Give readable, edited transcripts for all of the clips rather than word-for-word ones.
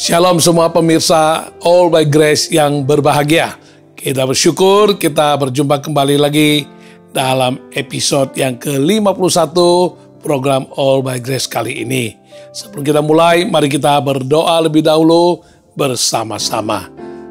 Shalom semua pemirsa All by Grace yang berbahagia. Kita bersyukur kita berjumpa kembali lagi dalam episode yang ke-51 program All by Grace kali ini. Sebelum kita mulai, mari kita berdoa lebih dahulu bersama-sama.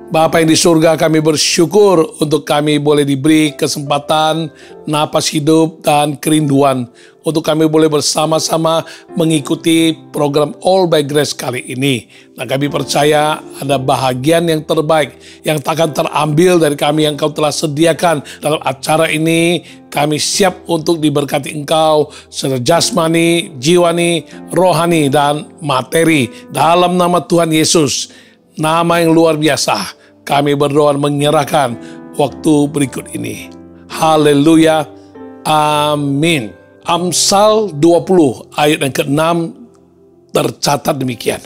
Bapa yang di surga, kami bersyukur untuk kami boleh diberi kesempatan, napas hidup, dan kerinduan untuk kami boleh bersama-sama mengikuti program All by Grace kali ini. Dan kami percaya ada bahagian yang terbaik yang takkan terambil dari kami yang Kau telah sediakan dalam acara ini. Kami siap untuk diberkati Engkau secara jasmani, jiwani, rohani, dan materi. Dalam nama Tuhan Yesus, nama yang luar biasa, kami berdoa menyerahkan waktu berikut ini. Haleluya. Amin. Amsal 20 ayat yang ke-6 tercatat demikian.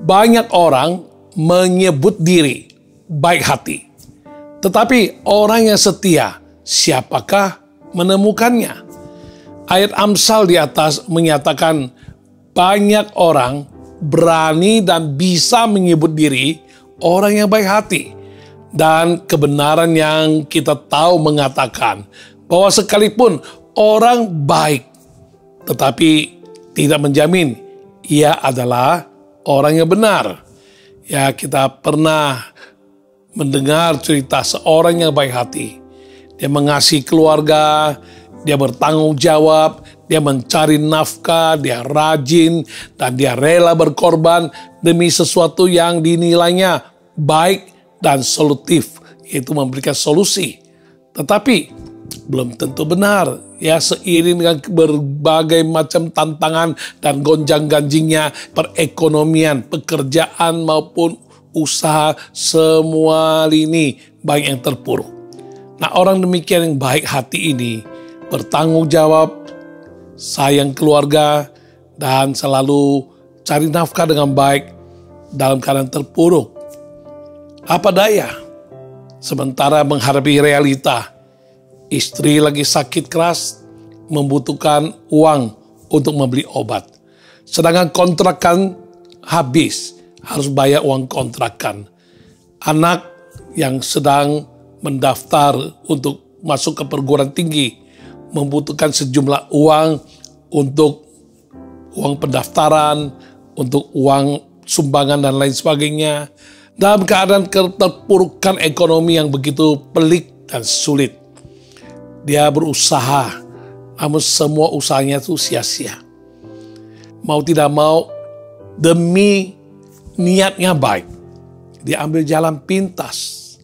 Banyak orang menyebut diri baik hati, tetapi orang yang setia, siapakah menemukannya? Ayat Amsal di atas menyatakan banyak orang berani dan bisa menyebut diri orang yang baik hati. Dan kebenaran yang kita tahu mengatakan bahwa sekalipun orang baik, tetapi tidak menjamin ia adalah orang yang benar. Ya, kita pernah mendengar cerita seorang yang baik hati. Dia mengasihi keluarga, dia bertanggung jawab, dia mencari nafkah, dia rajin, dan dia rela berkorban demi sesuatu yang dinilainya baik dan solutif, yaitu memberikan solusi. Tetapi belum tentu benar. Ya, seiring dengan berbagai macam tantangan dan gonjang-ganjingnya perekonomian, pekerjaan maupun usaha, semua lini banyak yang terpuruk. Nah, orang demikian yang baik hati ini bertanggung jawab, sayang keluarga, dan selalu cari nafkah dengan baik dalam keadaan terpuruk. Apa daya? Sementara menghadapi realita, istri lagi sakit keras, membutuhkan uang untuk membeli obat. Sedangkan kontrakan habis, harus bayar uang kontrakan. Anak yang sedang mendaftar untuk masuk ke perguruan tinggi, membutuhkan sejumlah uang untuk uang pendaftaran, untuk uang sumbangan dan lain sebagainya. Dalam keadaan keterpurukan ekonomi yang begitu pelik dan sulit, dia berusaha, namun semua usahanya itu sia-sia. Mau tidak mau, demi niatnya baik, dia ambil jalan pintas.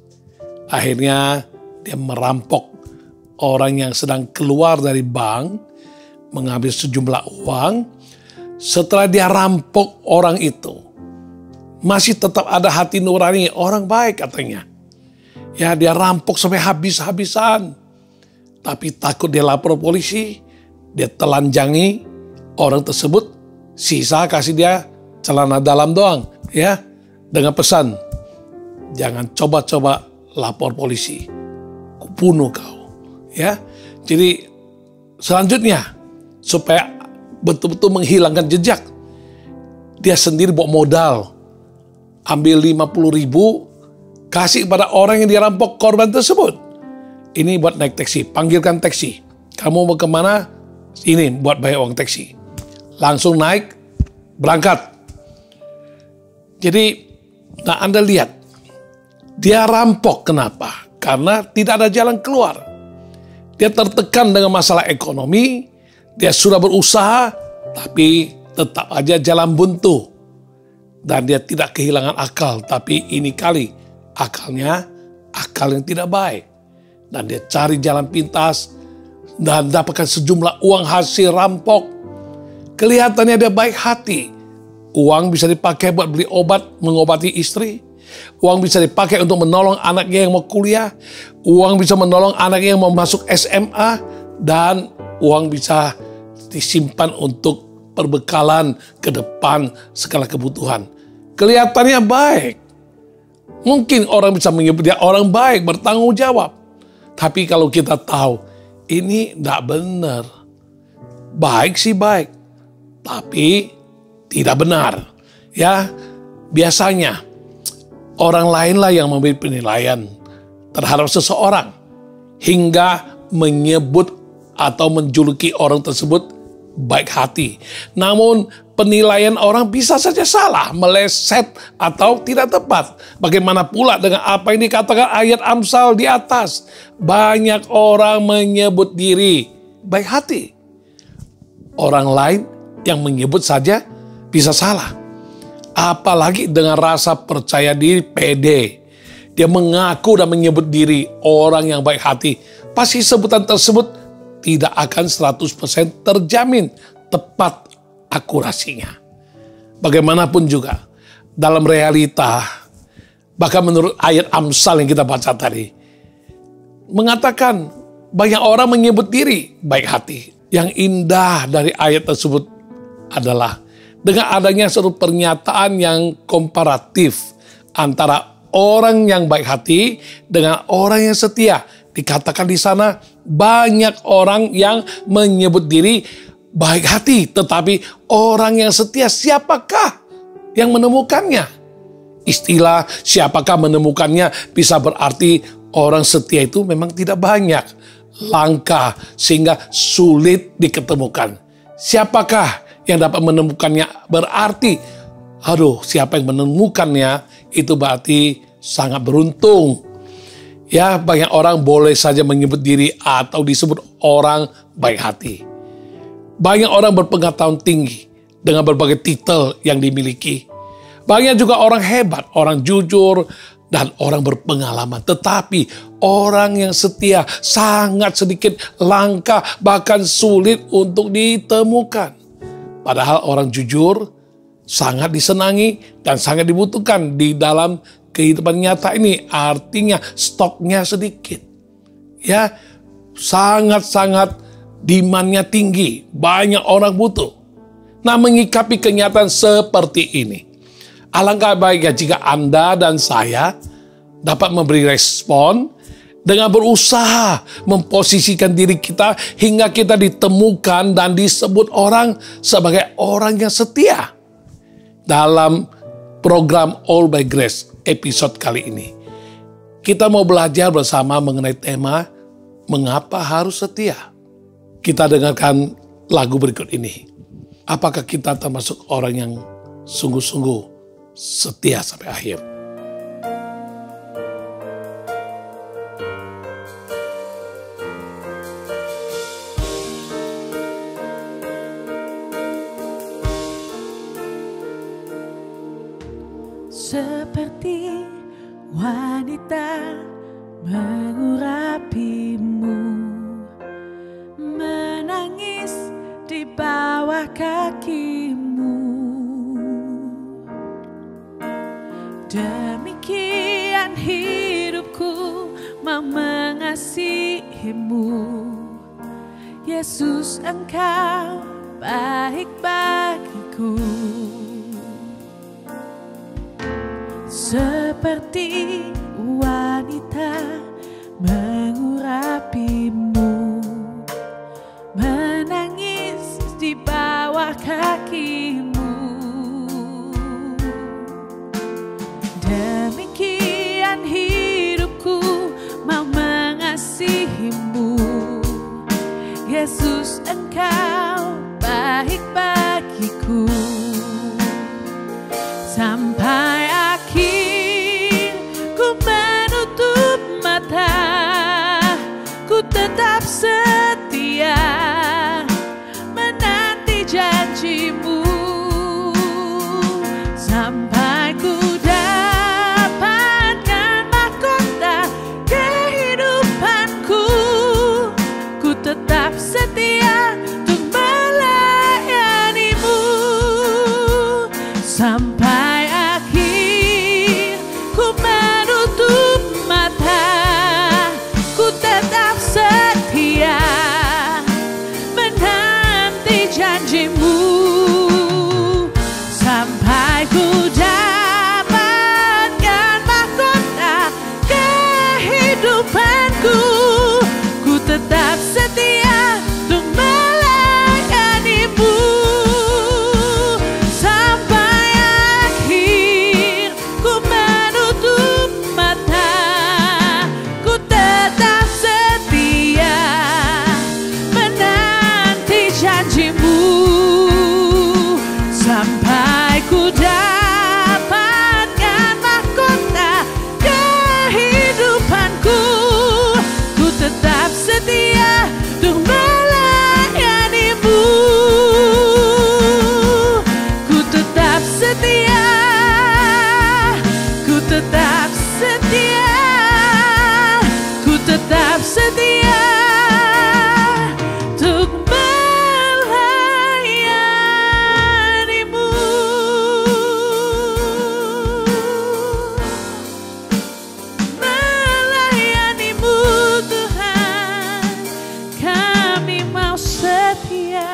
Akhirnya dia merampok orang yang sedang keluar dari bank, mengambil sejumlah uang. Setelah dia rampok orang itu, masih tetap ada hati nurani, orang baik katanya. Ya, dia rampok sampai habis-habisan. Tapi takut dia lapor polisi, dia telanjangi orang tersebut, sisa kasih dia celana dalam doang, ya, dengan pesan, jangan coba-coba lapor polisi, kubunuh kau, ya. Jadi selanjutnya, supaya betul-betul menghilangkan jejak, dia sendiri bawa modal, ambil 50.000, kasih kepada orang yang dirampok korban tersebut. Ini buat naik taksi, panggilkan taksi. Kamu mau kemana? Ini buat bayar uang taksi. Langsung naik, berangkat. Jadi, nah Anda lihat, dia rampok kenapa? Karena tidak ada jalan keluar. Dia tertekan dengan masalah ekonomi, dia sudah berusaha, tapi tetap aja jalan buntu. Dan dia tidak kehilangan akal, tapi ini kali akalnya akal yang tidak baik. Dan dia cari jalan pintas dan dapatkan sejumlah uang hasil rampok. Kelihatannya dia baik hati. Uang bisa dipakai buat beli obat, mengobati istri. Uang bisa dipakai untuk menolong anaknya yang mau kuliah. Uang bisa menolong anaknya yang mau masuk SMA. Dan uang bisa disimpan untuk perbekalan ke depan segala kebutuhan. Kelihatannya baik. Mungkin orang bisa menyebut dia orang baik, bertanggung jawab. Tapi kalau kita tahu, ini tidak benar. Baik sih baik, tapi tidak benar. Ya, Biasanya orang lainlah yang memberi penilaian terhadap seseorang hingga menyebut atau menjuluki orang tersebut baik hati. Namun penilaian orang bisa saja salah, meleset atau tidak tepat. Bagaimana pula dengan apa yang dikatakan ayat Amsal di atas? Banyak orang menyebut diri baik hati. Orang lain yang menyebut saja bisa salah. Apalagi dengan rasa percaya diri pede. Dia mengaku dan menyebut diri orang yang baik hati. Pasti sebutan tersebut tidak akan 100% terjamin tepat akurasinya. Bagaimanapun juga, dalam realita, bahkan menurut ayat Amsal yang kita baca tadi, mengatakan banyak orang menyebut diri baik hati. Yang indah dari ayat tersebut adalah dengan adanya suatu pernyataan yang komparatif antara orang yang baik hati dengan orang yang setia. Dikatakan di sana banyak orang yang menyebut diri baik hati, tetapi orang yang setia siapakah yang menemukannya? Istilah siapakah menemukannya bisa berarti orang setia itu memang tidak banyak, langka sehingga sulit diketemukan. Siapakah yang dapat menemukannya? Berarti, siapa yang menemukannya itu berarti sangat beruntung. Ya, banyak orang boleh saja menyebut diri atau disebut orang baik hati. Banyak orang berpengetahuan tinggi dengan berbagai titel yang dimiliki. Banyak juga orang hebat, orang jujur, dan orang berpengalaman. Tetapi orang yang setia sangat sedikit, langka, bahkan sulit untuk ditemukan. Padahal orang jujur sangat disenangi dan sangat dibutuhkan di dalam kehidupan nyata ini. Artinya stoknya sedikit. Ya, sangat-sangat demand-nya tinggi. Banyak orang butuh. Nah, menyikapi kenyataan seperti ini, alangkah baiknya jika Anda dan saya dapat memberi respon dengan berusaha memposisikan diri kita hingga kita ditemukan dan disebut orang sebagai orang yang setia. Dalam program All by Grace episode kali ini, kita mau belajar bersama mengenai tema mengapa harus setia. Kita dengarkan lagu berikut ini. Apakah kita termasuk orang yang sungguh-sungguh setia sampai akhir? Seperti wanita mengurapimu, menangis di bawah kakimu. Demikian hidupku mau mengasihimu. Yesus, Engkau baik bagiku. Seperti wanita mengurapimu, menangis di bawah kakimu. Demikian hidupku mau mengasihimu. Yesus, Engkau baik bagiku. Sampai akhir ku menutup mata, ku tetap setia menanti janjimu. Sampai ku dapatkan mahkota kehidupanku, ku tetap setia untuk melayanimu. Sampai akhir ku menutup mata, ku tetap setia menanti janjimu. Sampai ku dapatkan mahkota kehidupanku, ku tetap setia untuk melayanimu. Sampai akhir ku dapatkan mahkota kehidupanku. Ku tetap setia untuk melayanimu. Ku tetap setia, ku tetap setia, ku tetap setia untuk melayanimu. Melayanimu Tuhan, kami mau setia.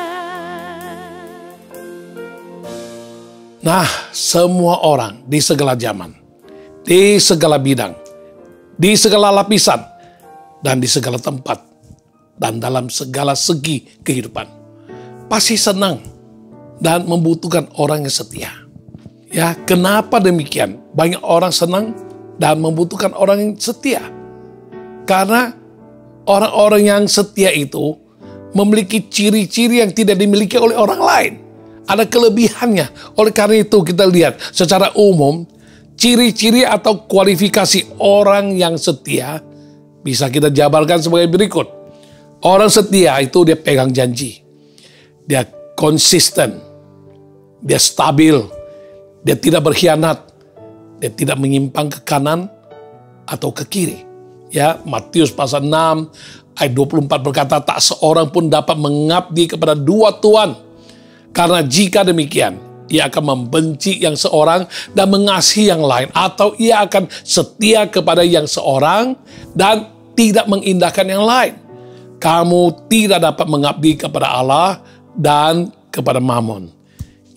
Nah, semua orang di segala zaman, di segala bidang, di segala lapisan, dan di segala tempat, dan dalam segala segi kehidupan, pasti senang dan membutuhkan orang yang setia. Ya, kenapa demikian? Banyak orang senang dan membutuhkan orang yang setia. Karena orang-orang yang setia itu memiliki ciri-ciri yang tidak dimiliki oleh orang lain. Ada kelebihannya. Oleh karena itu kita lihat secara umum ciri-ciri atau kualifikasi orang yang setia bisa kita jabarkan sebagai berikut. Orang setia itu dia pegang janji. Dia konsisten. Dia stabil. Dia tidak berkhianat. Dia tidak menyimpang ke kanan atau ke kiri. Ya, Matius pasal 6 ayat 24 berkata, tak seorang pun dapat mengabdi kepada dua tuan. Karena jika demikian, ia akan membenci yang seorang dan mengasihi yang lain. Atau ia akan setia kepada yang seorang dan tidak mengindahkan yang lain. Kamu tidak dapat mengabdi kepada Allah dan kepada Mammon.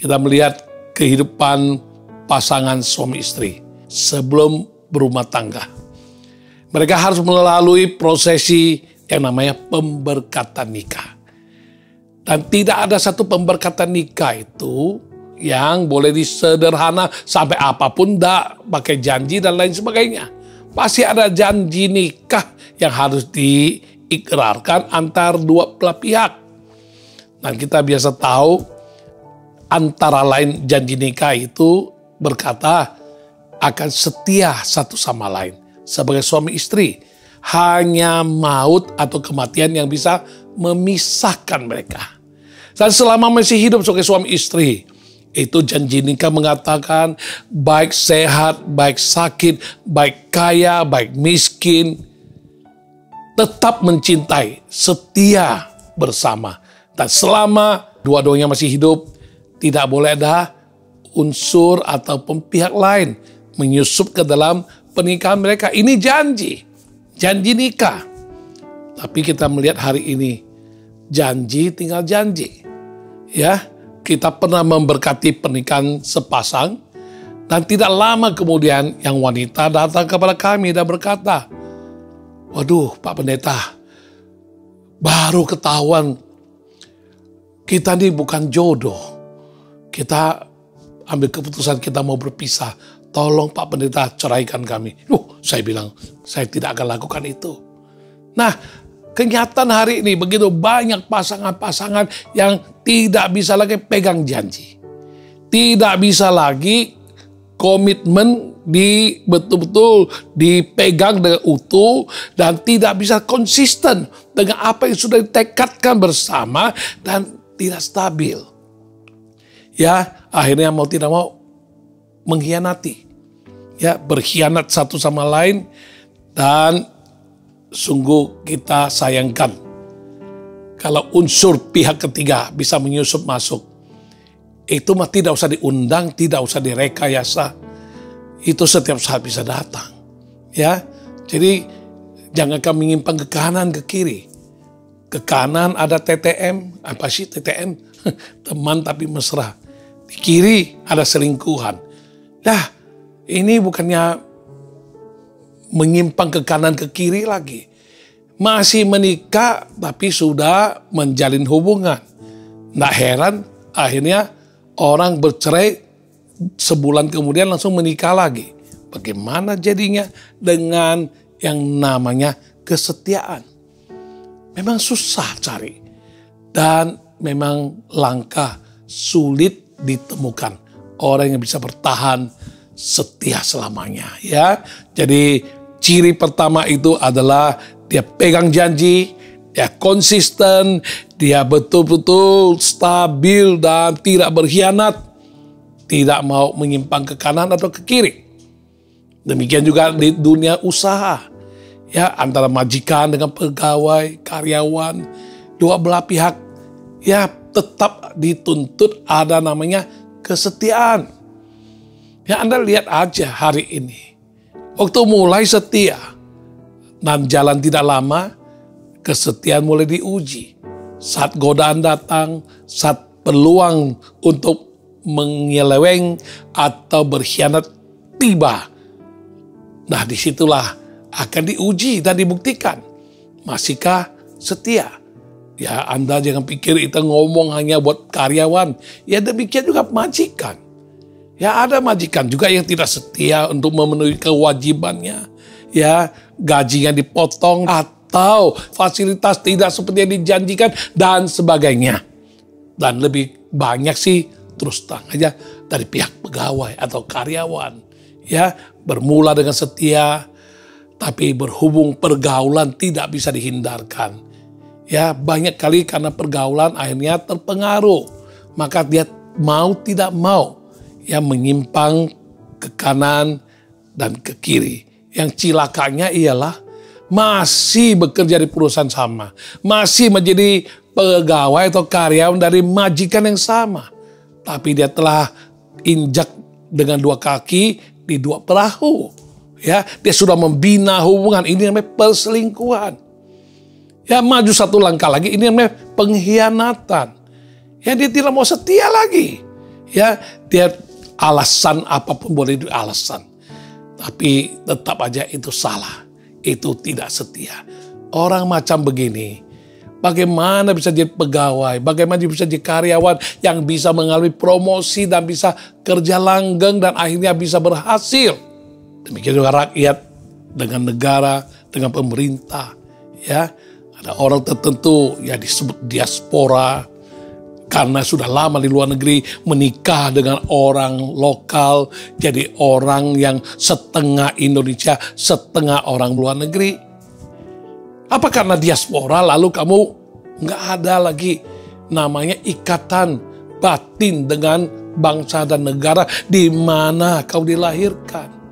Kita melihat kehidupan pasangan suami istri sebelum berumah tangga. Mereka harus melalui prosesi yang namanya pemberkatan nikah. Dan tidak ada satu pemberkatan nikah itu yang boleh disederhana sampai apapun, dah pakai janji dan lain sebagainya. Pasti ada janji nikah yang harus diikrarkan antar dua belah pihak. Dan kita biasa tahu antara lain janji nikah itu berkata akan setia satu sama lain sebagai suami istri. Hanya maut atau kematian yang bisa memisahkan mereka. Dan selama masih hidup sebagai suami istri, itu janji nikah mengatakan baik sehat, baik sakit, baik kaya, baik miskin, tetap mencintai, setia bersama. Dan selama dua-duanya masih hidup, tidak boleh ada unsur ataupun pihak lain menyusup ke dalam pernikahan mereka. Ini janji nikah. Tapi kita melihat hari ini, janji tinggal janji. Ya, kita pernah memberkati pernikahan sepasang, dan tidak lama kemudian yang wanita datang kepada kami dan berkata, waduh Pak Pendeta, baru ketahuan kita ini bukan jodoh. Kita ambil keputusan kita mau berpisah. Tolong Pak Pendeta ceraikan kami. Saya bilang, saya tidak akan lakukan itu. Nah, kenyataan hari ini begitu banyak pasangan-pasangan yang tidak bisa lagi pegang janji. Tidak bisa lagi komitmen betul-betul dipegang dengan utuh dan tidak bisa konsisten dengan apa yang sudah ditekadkan bersama dan tidak stabil. Ya, akhirnya mau tidak mau mengkhianati, ya, berkhianat satu sama lain, dan sungguh kita sayangkan kalau unsur pihak ketiga bisa menyusup masuk. Itu mah tidak usah diundang, tidak usah direkayasa, itu setiap saat bisa datang, ya. Jadi jangankan menyimpang ke kanan ke kiri. Ke kanan ada TTM, apa sih TTM? Teman tapi mesra. Di kiri ada selingkuhan. Nah, ini bukannya menyimpang ke kanan ke kiri lagi. Masih menikah tapi sudah menjalin hubungan. Nggak heran akhirnya orang bercerai sebulan kemudian langsung menikah lagi. Bagaimana jadinya dengan yang namanya kesetiaan? Memang susah cari. Dan memang langka, sulit ditemukan orang yang bisa bertahan setia selamanya, ya. Jadi ciri pertama itu adalah dia pegang janji, dia konsisten, dia betul-betul stabil dan tidak berkhianat, tidak mau menyimpang ke kanan atau ke kiri. Demikian juga di dunia usaha, ya, antara majikan dengan pegawai, karyawan, dua belah pihak, ya, tetap dituntut ada namanya kesetiaan. Ya, Anda lihat aja hari ini, waktu mulai setia dan jalan tidak lama, kesetiaan mulai diuji. Saat godaan datang, saat peluang untuk menyeleweng atau berkhianat tiba, nah disitulah akan diuji dan dibuktikan. Masihkah setia? Ya, Anda jangan pikir itu ngomong hanya buat karyawan. Ya, demikian juga majikan. Ya, ada majikan juga yang tidak setia untuk memenuhi kewajibannya. Ya, gajinya dipotong atau fasilitas tidak seperti yang dijanjikan dan sebagainya. Dan lebih banyak sih terus terang aja dari pihak pegawai atau karyawan. Ya, bermula dengan setia, tapi berhubung pergaulan tidak bisa dihindarkan. Ya, banyak kali karena pergaulan akhirnya terpengaruh. Maka dia mau tidak mau, ya, menyimpang ke kanan dan ke kiri. Yang cilakanya ialah masih bekerja di perusahaan sama. Masih menjadi pegawai atau karyawan dari majikan yang sama. Tapi dia telah injak dengan dua kaki di dua perahu. Ya, dia sudah membina hubungan, ini namanya perselingkuhan. Ya, maju satu langkah lagi, ini namanya pengkhianatan. Ya, dia tidak mau setia lagi. Ya, dia alasan apapun boleh itu alasan. Tapi tetap aja itu salah. Itu tidak setia. Orang macam begini, bagaimana bisa jadi pegawai, bagaimana bisa jadi karyawan yang bisa mengalami promosi dan bisa kerja langgeng dan akhirnya bisa berhasil. Demikian juga rakyat dengan negara, dengan pemerintah. Ya, ada orang tertentu ya disebut diaspora karena sudah lama di luar negeri, menikah dengan orang lokal, jadi orang yang setengah Indonesia, setengah orang luar negeri. Apa karena diaspora lalu kamu nggak ada lagi namanya ikatan batin dengan bangsa dan negara di mana kau dilahirkan?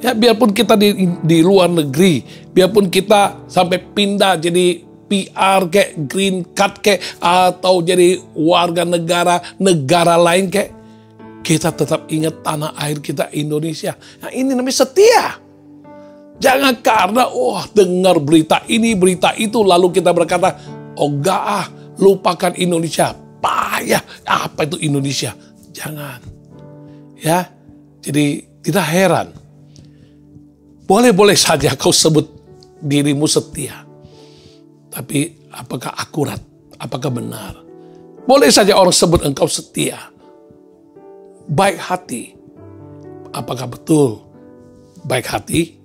Ya, biarpun kita di luar negeri, biarpun kita sampai pindah jadi PR kayak green card kayak atau jadi warga negara lain kayak, kita tetap ingat tanah air kita Indonesia. Nah, ini namanya setia. Jangan karena dengar berita ini berita itu lalu kita berkata, lupakan Indonesia, payah, apa itu Indonesia? Jangan. Ya, jadi tidak heran. Boleh-boleh saja kau sebut dirimu setia. Tapi apakah akurat? Apakah benar? Boleh saja orang sebut engkau setia. Baik hati. Apakah betul baik hati?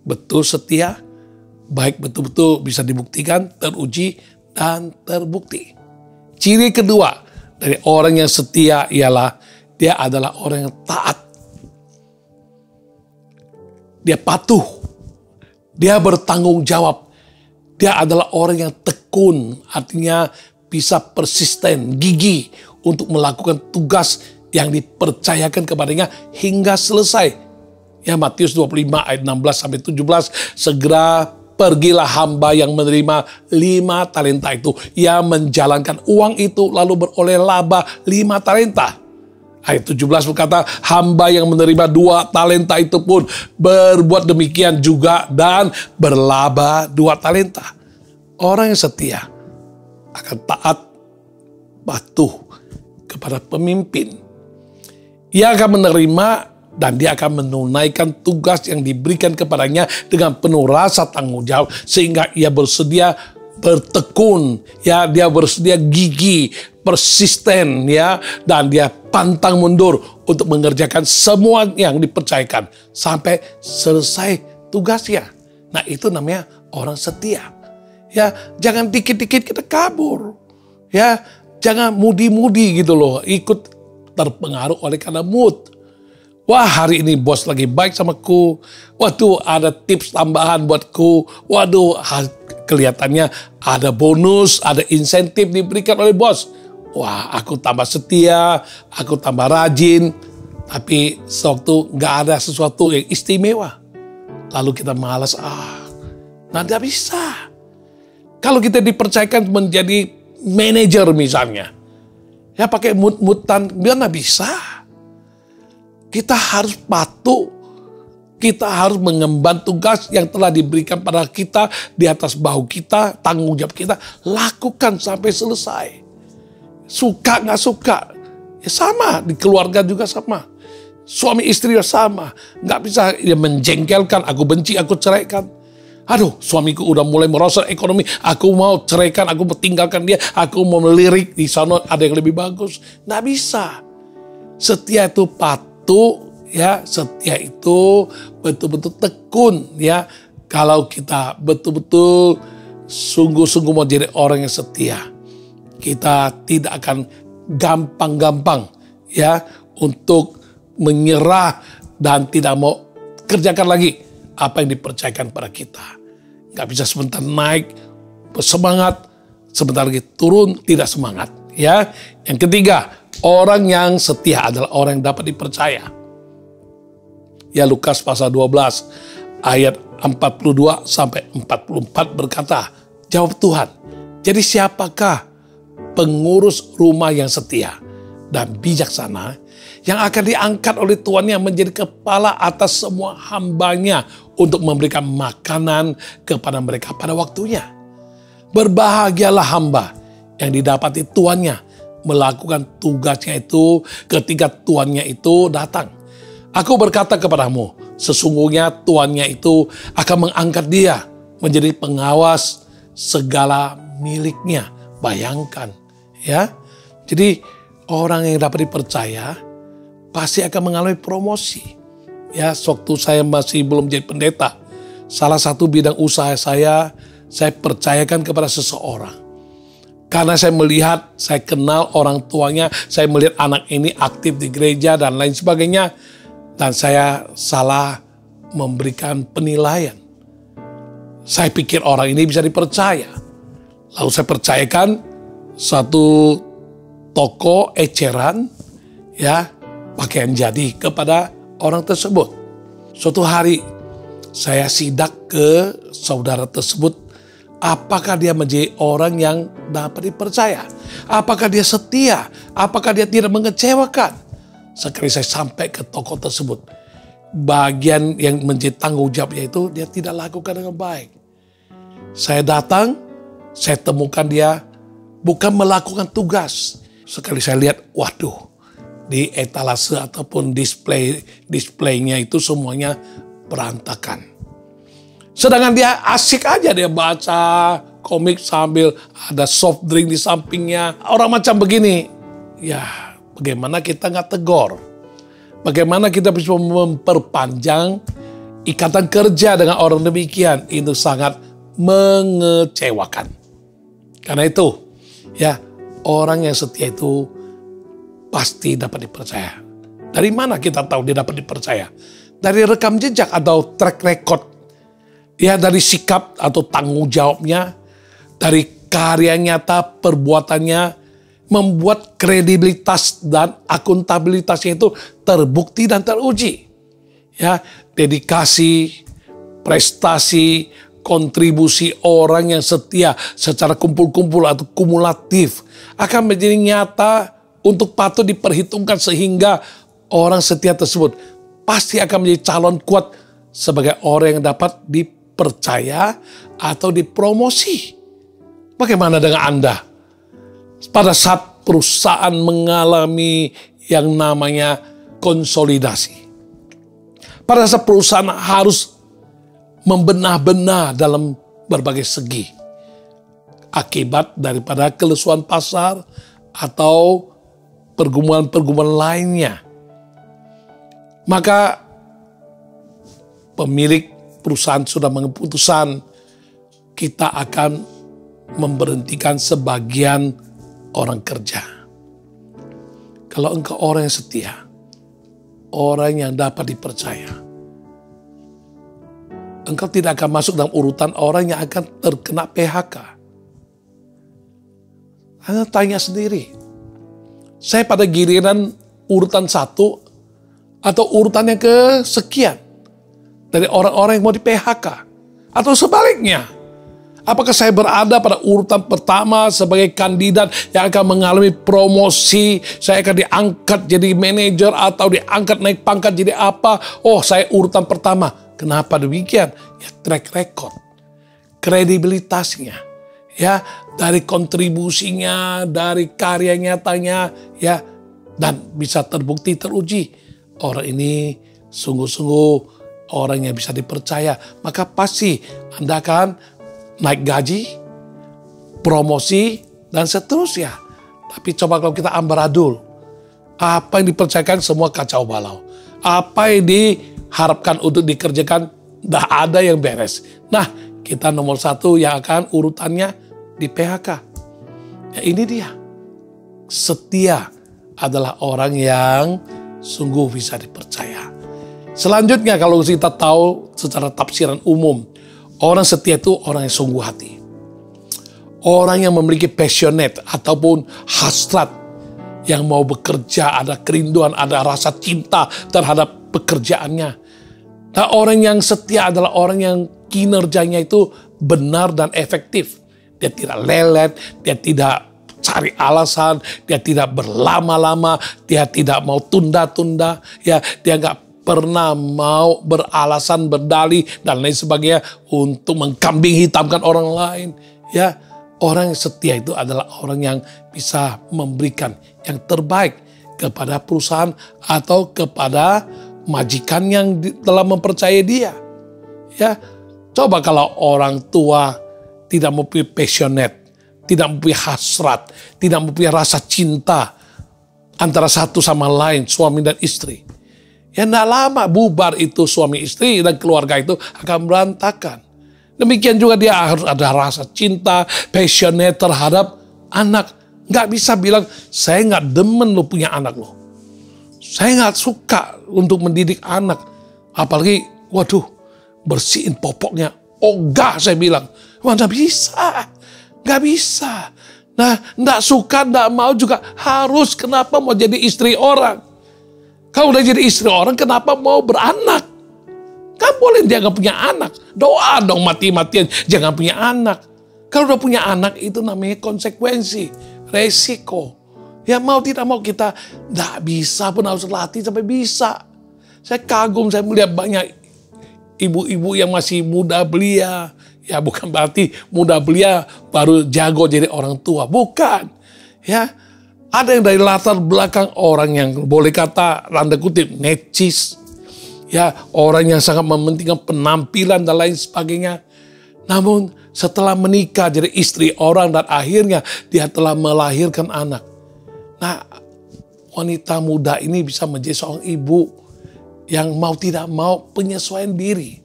Betul setia? Baik betul-betul bisa dibuktikan, teruji, dan terbukti. Ciri kedua dari orang yang setia ialah dia adalah orang yang taat. Dia patuh, dia bertanggung jawab, dia adalah orang yang tekun, artinya bisa persisten, gigih untuk melakukan tugas yang dipercayakan kepadanya hingga selesai. Ya, Matius 25 ayat 16-17, segera pergilah hamba yang menerima 5 talenta itu. Ia menjalankan uang itu lalu beroleh laba 5 talenta. Ayat 17 berkata, hamba yang menerima 2 talenta itu pun berbuat demikian juga dan berlaba 2 talenta. Orang yang setia akan taat, patuh kepada pemimpin. Ia akan menerima dan dia akan menunaikan tugas yang diberikan kepadanya dengan penuh rasa tanggung jawab sehingga ia bersedia bertekun, ya, dia bersedia gigih, persisten, ya, dan dia pantang mundur untuk mengerjakan semua yang dipercayakan sampai selesai tugasnya. Nah, itu namanya orang setia. Ya, jangan dikit-dikit kita kabur. Ya, jangan mudi-mudi gitu loh, ikut terpengaruh oleh karena mood. Wah, hari ini bos lagi baik sama ku. Waduh, ada tips tambahan buatku. Waduh, kelihatannya ada bonus, ada insentif diberikan oleh bos. Wah, aku tambah setia, aku tambah rajin. Tapi sewaktu nggak ada sesuatu yang istimewa, lalu kita malas. Nah, tidak bisa. Kalau kita dipercayakan menjadi manajer misalnya, ya pakai mut-mutan, biar nggak bisa. Kita harus patuh, kita harus mengemban tugas yang telah diberikan pada kita di atas bahu kita, tanggung jawab kita, lakukan sampai selesai. Suka nggak suka, ya sama, di keluarga juga sama. Suami istri sama, nggak bisa ya menjengkelkan, aku benci, aku ceraikan. Aduh, suamiku udah mulai merosot ekonomi, aku mau ceraikan, aku mau tinggalkan dia, aku mau melirik di sana ada yang lebih bagus. Nggak bisa. Setia itu patuh, ya, setia itu betul-betul tekun, ya. Kalau kita betul-betul sungguh-sungguh mau jadi orang yang setia, kita tidak akan gampang-gampang, ya, untuk menyerah dan tidak mau kerjakan lagi apa yang dipercayakan pada kita. Gak bisa sebentar naik bersemangat, sebentar lagi turun tidak semangat, ya. Yang ketiga, orang yang setia adalah orang yang dapat dipercaya. Ya, Lukas pasal 12 ayat 42 sampai 44 berkata, jawab Tuhan, jadi siapakah pengurus rumah yang setia dan bijaksana yang akan diangkat oleh tuannya menjadi kepala atas semua hambanya untuk memberikan makanan kepada mereka pada waktunya. Berbahagialah hamba yang didapati tuannya melakukan tugasnya itu ketika tuannya itu datang. Aku berkata kepadamu, sesungguhnya tuannya itu akan mengangkat dia menjadi pengawas segala miliknya. Bayangkan, ya. Jadi orang yang dapat dipercaya pasti akan mengalami promosi. Ya, sewaktu saya masih belum jadi pendeta, salah satu bidang usaha saya percayakan kepada seseorang. Karena saya melihat, saya kenal orang tuanya, saya melihat anak ini aktif di gereja dan lain sebagainya, dan saya salah memberikan penilaian. Saya pikir orang ini bisa dipercaya. Lalu saya percayakan satu toko eceran, ya, pakaian jadi kepada orang tersebut. Suatu hari saya sidak ke saudara tersebut, apakah dia menjadi orang yang dapat dipercaya? Apakah dia setia? Apakah dia tidak mengecewakan? Sekali saya sampai ke toko tersebut, bagian yang menjadi tanggung jawabnya itu dia tidak lakukan dengan baik. Saya datang, saya temukan dia bukan melakukan tugas. Sekali saya lihat, waduh, di etalase ataupun displaynya itu semuanya berantakan. Sedangkan dia asik aja, dia baca komik sambil ada soft drink di sampingnya. Orang macam begini, ya bagaimana kita nggak tegur? Bagaimana kita bisa memperpanjang ikatan kerja dengan orang demikian? Itu sangat mengecewakan. Karena itu, ya, orang yang setia itu pasti dapat dipercaya. Dari mana kita tahu dia dapat dipercaya? Dari rekam jejak atau track record. Ya, dari sikap atau tanggung jawabnya, dari karya nyata perbuatannya, membuat kredibilitas dan akuntabilitasnya itu terbukti dan teruji. Ya, dedikasi, prestasi, kontribusi orang yang setia secara kumpul-kumpul atau kumulatif akan menjadi nyata untuk patut diperhitungkan sehingga orang setia tersebut pasti akan menjadi calon kuat sebagai orang yang dapat dipercaya atau dipromosi. Bagaimana dengan Anda? Pada saat perusahaan mengalami yang namanya konsolidasi. Pada saat perusahaan harus membenah-benah dalam berbagai segi. Akibat daripada kelesuan pasar atau pergumulan-pergumulan lainnya. Maka pemilik perusahaan sudah mengambil keputusan, kita akan memberhentikan sebagian orang kerja. Kalau engkau orang yang setia, orang yang dapat dipercaya, engkau tidak akan masuk dalam urutan orang yang akan terkena PHK. Anda tanya sendiri, saya pada giliran urutan 1 atau urutan yang kesekian dari orang-orang yang mau di PHK? Atau sebaliknya, apakah saya berada pada urutan pertama sebagai kandidat yang akan mengalami promosi, saya akan diangkat jadi manajer atau diangkat naik pangkat jadi apa? Oh, saya urutan pertama. Kenapa demikian? Ya, track record, kredibilitasnya, ya, dari kontribusinya, dari karya nyatanya, ya, dan bisa terbukti, teruji. Orang ini sungguh-sungguh orang yang bisa dipercaya. Maka pasti Anda akan naik gaji, promosi, dan seterusnya. Tapi coba kalau kita ambaradul, apa yang dipercayakan semua kacau balau. Apa yang diharapkan untuk dikerjakan, dah ada yang beres. Nah, kita nomor 1 yang akan urutannya di PHK. Ya, ini dia. Setia adalah orang yang sungguh bisa dipercaya. Selanjutnya kalau kita tahu secara tafsiran umum, orang setia itu orang yang sungguh hati. Orang yang memiliki passionate ataupun hasrat, yang mau bekerja, ada kerinduan, ada rasa cinta terhadap pekerjaannya. Nah, orang yang setia adalah orang yang kinerjanya itu benar dan efektif. Dia tidak lelet, dia tidak cari alasan, dia tidak berlama-lama, dia tidak mau tunda-tunda, ya, dia nggak pernah mau beralasan, berdalih, dan lain sebagainya untuk mengkambing hitamkan orang lain. Ya, orang yang setia itu adalah orang yang bisa memberikan yang terbaik kepada perusahaan atau kepada majikan yang telah mempercayai dia. Ya, coba kalau orang tua tidak mempunyai passionate, tidak mempunyai hasrat, tidak mempunyai rasa cinta antara satu sama lain, suami dan istri. Ya, tidak lama bubar itu suami istri dan keluarga itu akan berantakan. Demikian juga dia harus ada rasa cinta, passionate terhadap anak. Nggak bisa bilang, saya nggak demen lo punya anak lo. Saya nggak suka untuk mendidik anak. Apalagi, waduh, bersihin popoknya. Ogah saya bilang. Wah, nggak bisa. Nggak bisa. Nah, nggak suka, nggak mau juga harus. Kenapa mau jadi istri orang? Kalau udah jadi istri orang, kenapa mau beranak? Kan boleh dia nggak punya anak. Doa dong mati-matian, jangan punya anak. Kalau udah punya anak, itu namanya konsekuensi, resiko. Ya mau tidak mau kita nggak bisa pun harus latih sampai bisa. Saya kagum, saya melihat banyak ibu-ibu yang masih muda belia. Ya bukan berarti muda belia baru jago jadi orang tua. Bukan. Ya, ada yang dari latar belakang orang yang boleh kata tanda kutip necis. Ya, orang yang sangat mementingkan penampilan dan lain sebagainya. Namun setelah menikah jadi istri orang dan akhirnya dia telah melahirkan anak. Nah, wanita muda ini bisa menjadi seorang ibu yang mau tidak mau penyesuaian diri.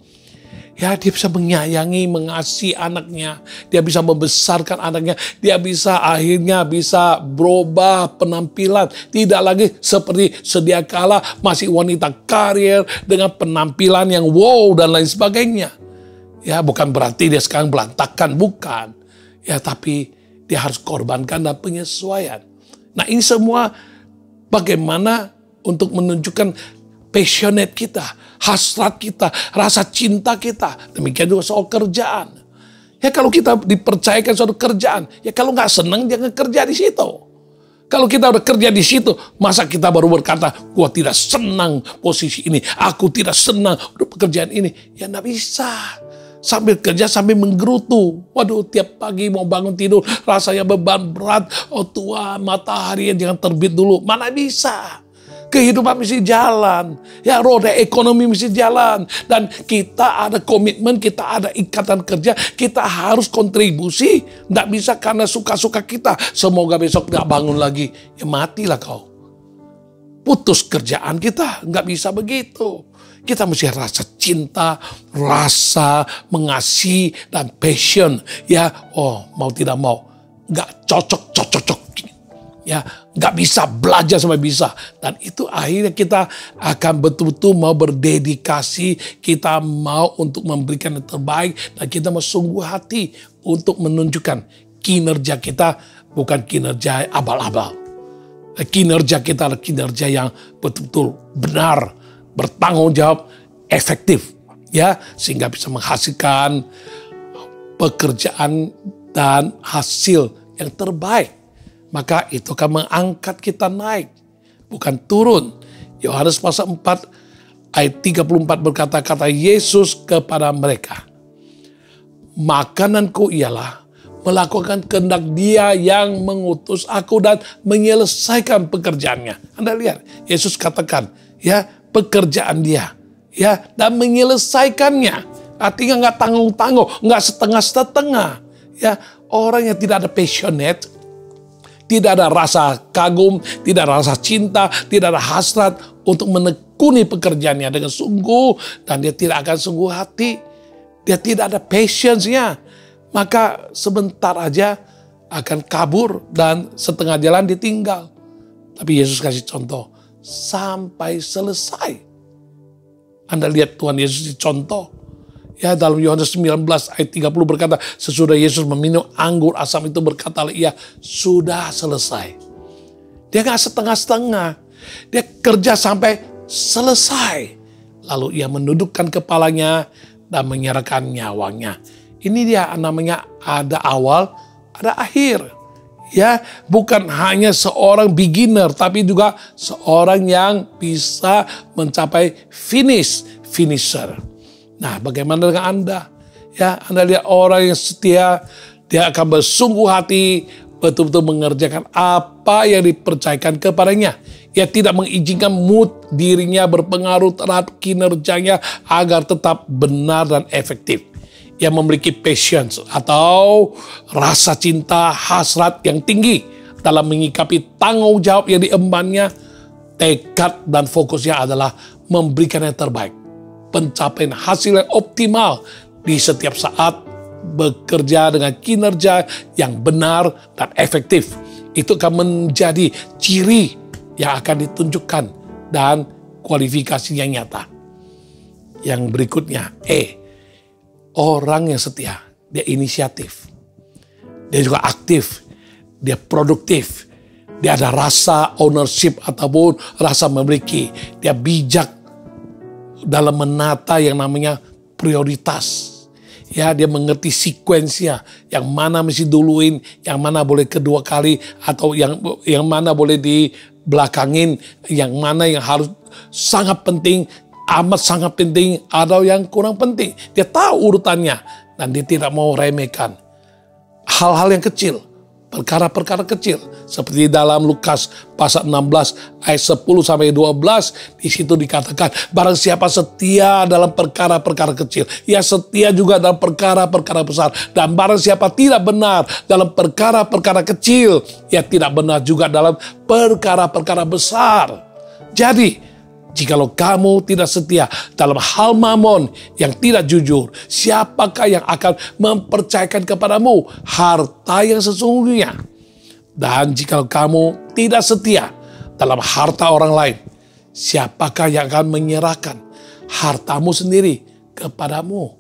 Ya, dia bisa menyayangi, mengasihi anaknya. Dia bisa membesarkan anaknya. Dia bisa akhirnya bisa berubah penampilan. Tidak lagi seperti sedia kala masih wanita karier dengan penampilan yang wow dan lain sebagainya. Ya, bukan berarti dia sekarang berantakan, bukan. Ya, tapi dia harus korbankan dan penyesuaian. Nah, ini semua bagaimana untuk menunjukkan passionate kita, hasrat kita, rasa cinta kita. Demikian juga soal kerjaan. Ya kalau kita dipercayakan suatu kerjaan, ya kalau nggak senang jangan kerja di situ. Kalau kita udah kerja di situ, masa kita baru berkata, gua tidak senang posisi ini, aku tidak senang pekerjaan ini. Ya nggak bisa. Sambil kerja sambil menggerutu. Waduh, tiap pagi mau bangun tidur rasanya beban berat. Oh Tuhan, matahari jangan terbit dulu. Mana bisa. Kehidupan mesti jalan. Ya, roda ekonomi mesti jalan. Dan kita ada komitmen, kita ada ikatan kerja. Kita harus kontribusi. Nggak bisa karena suka-suka kita. Semoga besok nggak bangun lagi. Ya matilah kau. Putus kerjaan kita. Nggak bisa begitu. Kita mesti rasa cinta, rasa mengasihi, dan passion. Ya, oh mau tidak mau. Nggak cocok. Ya, nggak bisa belajar sampai bisa. Dan itu akhirnya kita akan betul-betul mau berdedikasi, kita mau untuk memberikan yang terbaik, dan kita mau sungguh hati untuk menunjukkan kinerja kita bukan kinerja abal-abal. Kinerja kita adalah kinerja yang betul-betul benar, bertanggung jawab, efektif, ya, sehingga bisa menghasilkan pekerjaan dan hasil yang terbaik. Maka itu akan mengangkat kita naik, bukan turun. Yohanes pasal 4 ayat 34 berkata, kata Yesus kepada mereka, makananku ialah melakukan kehendak Dia yang mengutus aku dan menyelesaikan pekerjaannya. Anda lihat, Yesus katakan, ya, pekerjaan Dia, ya, dan menyelesaikannya. Artinya nggak tanggung-tanggung, nggak setengah-setengah. Ya, orang yang tidak ada passionate, tidak ada rasa kagum, tidak ada rasa cinta, tidak ada hasrat untuk menekuni pekerjaannya dengan sungguh, dan dia tidak akan sungguh hati. Dia tidak ada patience-nya. Maka sebentar aja akan kabur dan setengah jalan ditinggal. Tapi Yesus kasih contoh, sampai selesai. Anda lihat Tuhan Yesus dicontoh. Ya, dalam Yohanes 19 ayat 30 berkata, sesudah Yesus meminum anggur asam itu berkatalah ia, sudah selesai. Dia gak setengah-setengah. Dia kerja sampai selesai. Lalu ia menundukkan kepalanya dan menyerahkan nyawanya. Ini dia namanya ada awal, ada akhir. Ya, bukan hanya seorang beginner, tapi juga seorang yang bisa mencapai finisher. Nah, bagaimana dengan Anda? Ya, Anda lihat orang yang setia, dia akan bersungguh hati, betul-betul mengerjakan apa yang dipercayakan kepadanya. Ia tidak mengizinkan mood dirinya berpengaruh terhadap kinerjanya agar tetap benar dan efektif. Ia memiliki patience atau rasa cinta hasrat yang tinggi dalam menyikapi tanggung jawab yang diembannya. Tekad dan fokusnya adalah memberikan yang terbaik, pencapaian hasil yang optimal di setiap saat, bekerja dengan kinerja yang benar dan efektif. Itu akan menjadi ciri yang akan ditunjukkan dan kualifikasinya nyata. Yang berikutnya, orang yang setia, dia inisiatif, dia juga aktif, dia produktif, dia ada rasa ownership ataupun rasa memiliki, dia bijak dalam menata yang namanya prioritas. Ya, dia mengerti sekuensinya, yang mana mesti duluin, yang mana boleh kedua kali, atau yang mana boleh dibelakangin, yang mana yang harus sangat penting, amat sangat penting, atau yang kurang penting. Dia tahu urutannya dan dia tidak mau remehkan hal-hal yang kecil, perkara-perkara kecil, seperti dalam Lukas pasal 16 ayat 10 sampai 12, di situ dikatakan, barang siapa setia dalam perkara-perkara kecil, ia setia juga dalam perkara-perkara besar, dan barang siapa tidak benar dalam perkara-perkara kecil, ia tidak benar juga dalam perkara-perkara besar. Jadi, jikalau kamu tidak setia dalam hal mamon yang tidak jujur, siapakah yang akan mempercayakan kepadamu harta yang sesungguhnya? Dan jikalau kamu tidak setia dalam harta orang lain, siapakah yang akan menyerahkan hartamu sendiri kepadamu?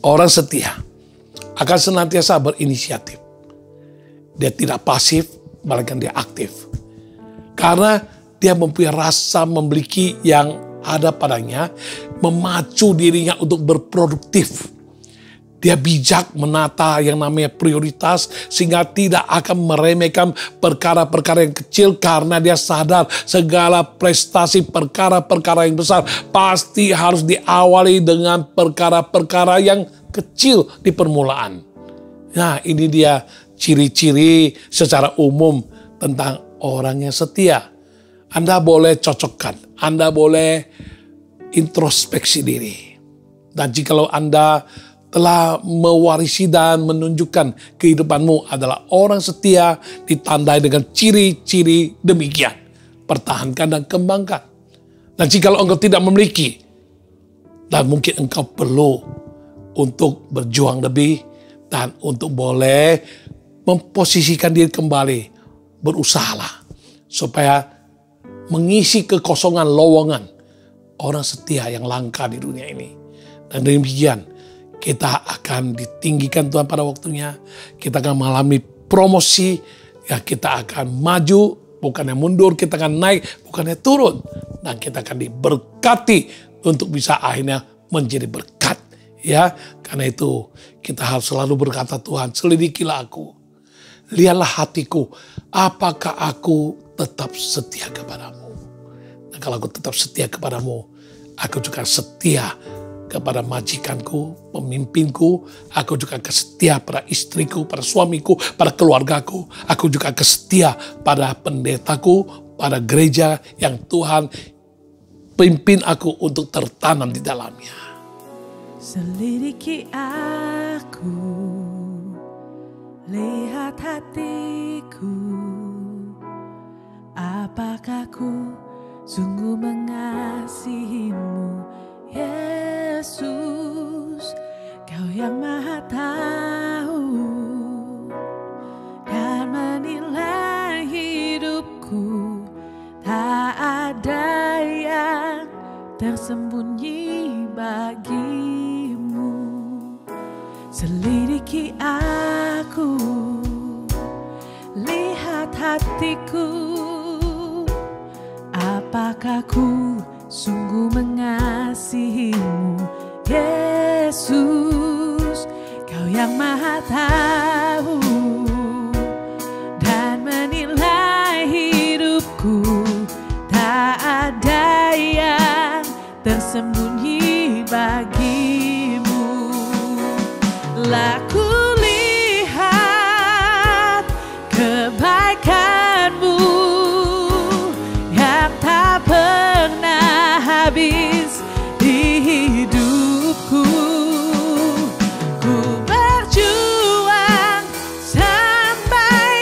Orang setia akan senantiasa berinisiatif. Dia tidak pasif, melainkan dia aktif. Karena dia mempunyai rasa memiliki yang ada padanya, memacu dirinya untuk berproduktif. Dia bijak menata yang namanya prioritas, sehingga tidak akan meremehkan perkara-perkara yang kecil, karena dia sadar segala prestasi perkara-perkara yang besar pasti harus diawali dengan perkara-perkara yang kecil di permulaan. Nah, ini dia ciri-ciri secara umum tentang orang yang setia. Anda boleh cocokkan, Anda boleh introspeksi diri. Dan jikalau Anda telah mewarisi dan menunjukkan kehidupanmu adalah orang setia, ditandai dengan ciri-ciri demikian, pertahankan dan kembangkan. Dan jikalau engkau tidak memiliki, dan mungkin engkau perlu untuk berjuang lebih, dan untuk boleh memposisikan diri kembali berusahalah supaya mengisi kekosongan lowongan orang setia yang langka di dunia ini. Dan demikian kita akan ditinggikan Tuhan pada waktunya. Kita akan mengalami promosi, ya kita akan maju, bukannya mundur, kita akan naik, bukannya turun. Dan kita akan diberkati untuk bisa akhirnya menjadi berkat. Ya, karena itu kita harus selalu berkata, Tuhan, selidikilah aku. Lihatlah hatiku, apakah aku tetap setia kepadamu. Dan kalau aku tetap setia kepadamu, aku juga setia kepada majikanku, pemimpinku. Aku juga setia pada istriku, pada suamiku, pada keluargaku. Aku juga setia pada pendetaku, pada gereja yang Tuhan pimpin aku untuk tertanam di dalamnya. Selidiki aku, lihat hatiku, apakah ku sungguh mengasihimu, Yesus, Kau yang Maha Tahu dan menilai hidupku. Tak ada yang tersembunyi bagimu. Selidiki aku, lihat hatiku, apakah ku sungguh mengasihimu, Yesus, Kau yang Maha Tahu dan menilai hidupku. Tak ada yang tersembunyi bagimu. Laku lihat kebaikanmu yang tak pernah habis di hidupku. Ku berjuang sampai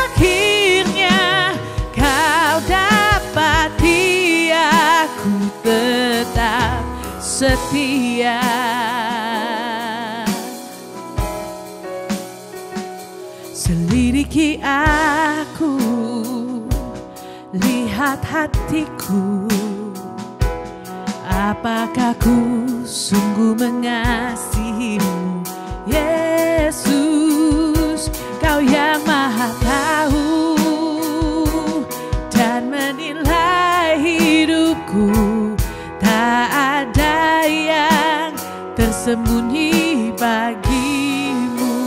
akhirnya Kau dapati aku tetap setia. Selidiki aku, lihat hatiku, apakah ku sungguh mengasihimu, Yesus, Kau yang Maha Tahu dan menilai hidupku. Tak ada yang tersembunyi bagimu.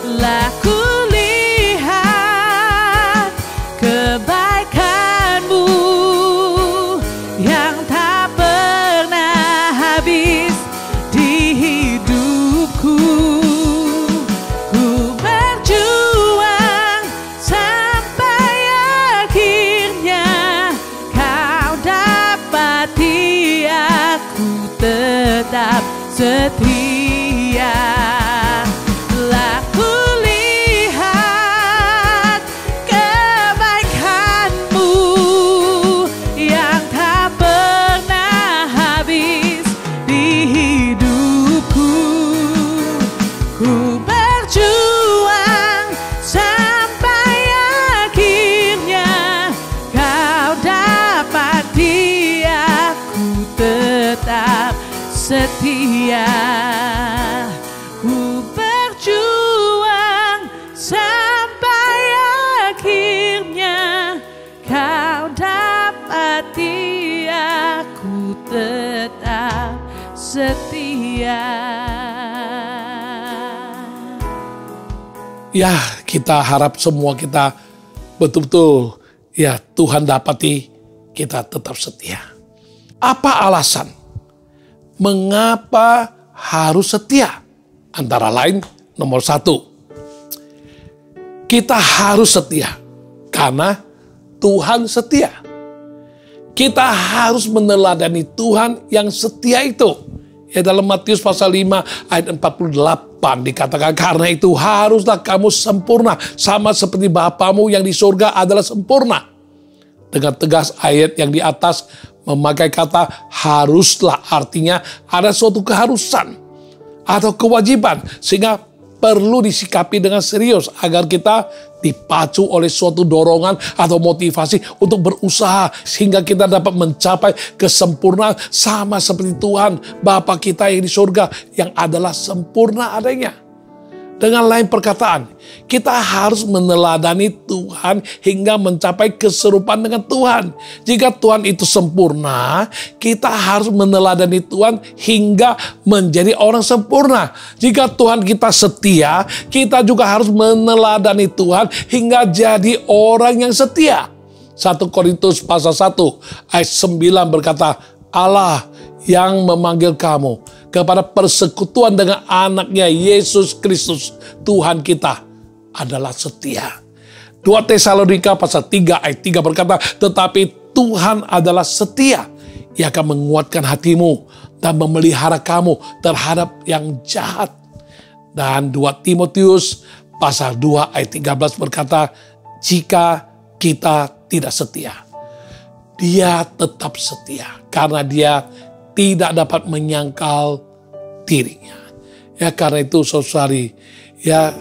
Laku lihat kebaikanmu yang tak pernah habis di hidupku. Ku berjuang sampai akhirnya Kau dapati aku tetap setia. Laku lihat kebaikanmu yang tak pernah habis di hidupku. Ku berjuang sampai akhirnya Kau dapati aku tetap setia. Ku berjuang sampai akhirnya Kau dapati aku tetap setia. Ya, kita harap semua kita betul-betul ya Tuhan dapati kita tetap setia. Apa alasan? Mengapa harus setia? Antara lain, nomor 1, kita harus setia karena Tuhan setia. Kita harus meneladani Tuhan yang setia itu. Ya, dalam Matius pasal 5 ayat 48 dikatakan, karena itu haruslah kamu sempurna sama seperti Bapamu yang di surga adalah sempurna. Dengan tegas ayat yang di atas memakai kata haruslah, artinya ada suatu keharusan atau kewajiban, sehingga perlu disikapi dengan serius agar kita dipacu oleh suatu dorongan atau motivasi untuk berusaha sehingga kita dapat mencapai kesempurnaan sama seperti Tuhan Bapa kita yang di surga yang adalah sempurna adanya. Dengan lain perkataan, kita harus meneladani Tuhan hingga mencapai keserupaan dengan Tuhan. Jika Tuhan itu sempurna, kita harus meneladani Tuhan hingga menjadi orang sempurna. Jika Tuhan kita setia, kita juga harus meneladani Tuhan hingga jadi orang yang setia. 1 Korintus pasal 1 ayat 9 berkata, Allah yang memanggil kamu kepada persekutuan dengan anaknya Yesus Kristus Tuhan kita adalah setia. 2 Tesalonika pasal 3 ayat 3 berkata, tetapi Tuhan adalah setia. Ia akan menguatkan hatimu dan memelihara kamu terhadap yang jahat. Dan 2 Timotius pasal 2 ayat 13 berkata, jika kita tidak setia, Dia tetap setia karena Dia tidak dapat menyangkal dirinya. Ya, karena itu saudari, ya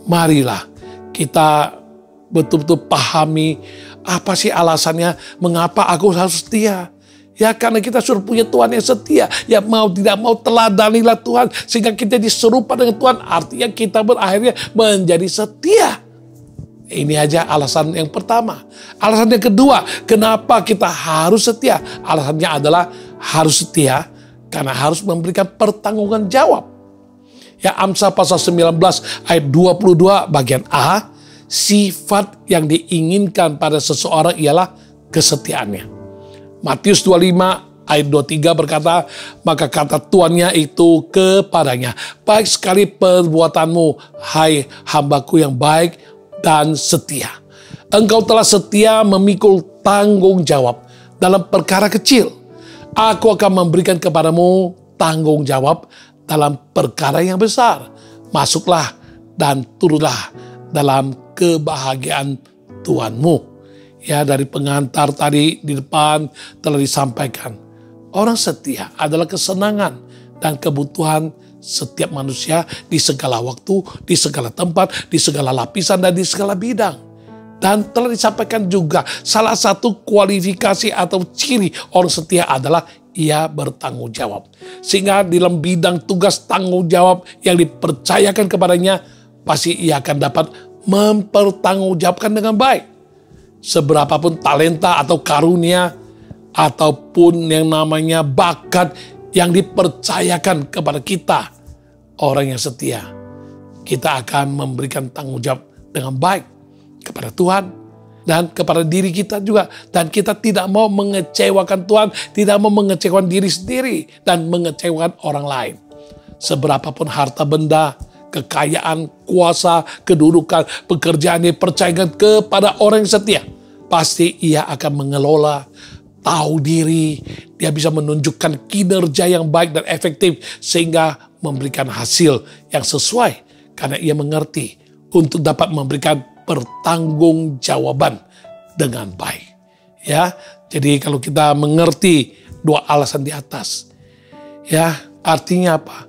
marilah kita betul-betul pahami apa sih alasannya mengapa aku harus setia. Ya karena kita sudah punya Tuhan yang setia. Ya mau tidak mau teladanilah Tuhan sehingga kita diserupa dengan Tuhan. Artinya kita berakhirnya menjadi setia. Ini aja alasan yang pertama. Alasan yang kedua, kenapa kita harus setia? Alasannya adalah harus setia karena harus memberikan pertanggungan jawab. Ya, Amsal pasal 19 ayat 22 bagian A, sifat yang diinginkan pada seseorang ialah kesetiaannya. Matius 25 ayat 23 berkata, maka kata tuannya itu kepadanya, baik sekali perbuatanmu, hai hambaku yang baik dan setia. Engkau telah setia memikul tanggung jawab dalam perkara kecil. Aku akan memberikan kepadamu tanggung jawab dalam perkara yang besar. Masuklah dan turutlah dalam kebahagiaan Tuhanmu. Ya, dari pengantar tadi di depan telah disampaikan. Orang setia adalah kesenangan dan kebutuhan setiap manusia di segala waktu, di segala tempat, di segala lapisan, dan di segala bidang. Dan telah disampaikan juga salah satu kualifikasi atau ciri orang setia adalah ia bertanggung jawab. Sehingga dalam bidang tugas tanggung jawab yang dipercayakan kepadanya, pasti ia akan dapat mempertanggungjawabkan dengan baik. Seberapapun talenta atau karunia, ataupun yang namanya bakat yang dipercayakan kepada kita, orang yang setia, kita akan memberikan tanggung jawab dengan baik kepada Tuhan dan kepada diri kita juga. Dan kita tidak mau mengecewakan Tuhan, tidak mau mengecewakan diri sendiri dan mengecewakan orang lain. Seberapapun harta benda, kekayaan, kuasa, kedudukan, pekerjaan yang dipercayakan kepada orang yang setia, pasti ia akan mengelola, tahu diri, dia bisa menunjukkan kinerja yang baik dan efektif sehingga memberikan hasil yang sesuai karena ia mengerti untuk dapat memberikan pertanggungjawaban dengan baik. Ya, jadi kalau kita mengerti dua alasan di atas, ya artinya apa?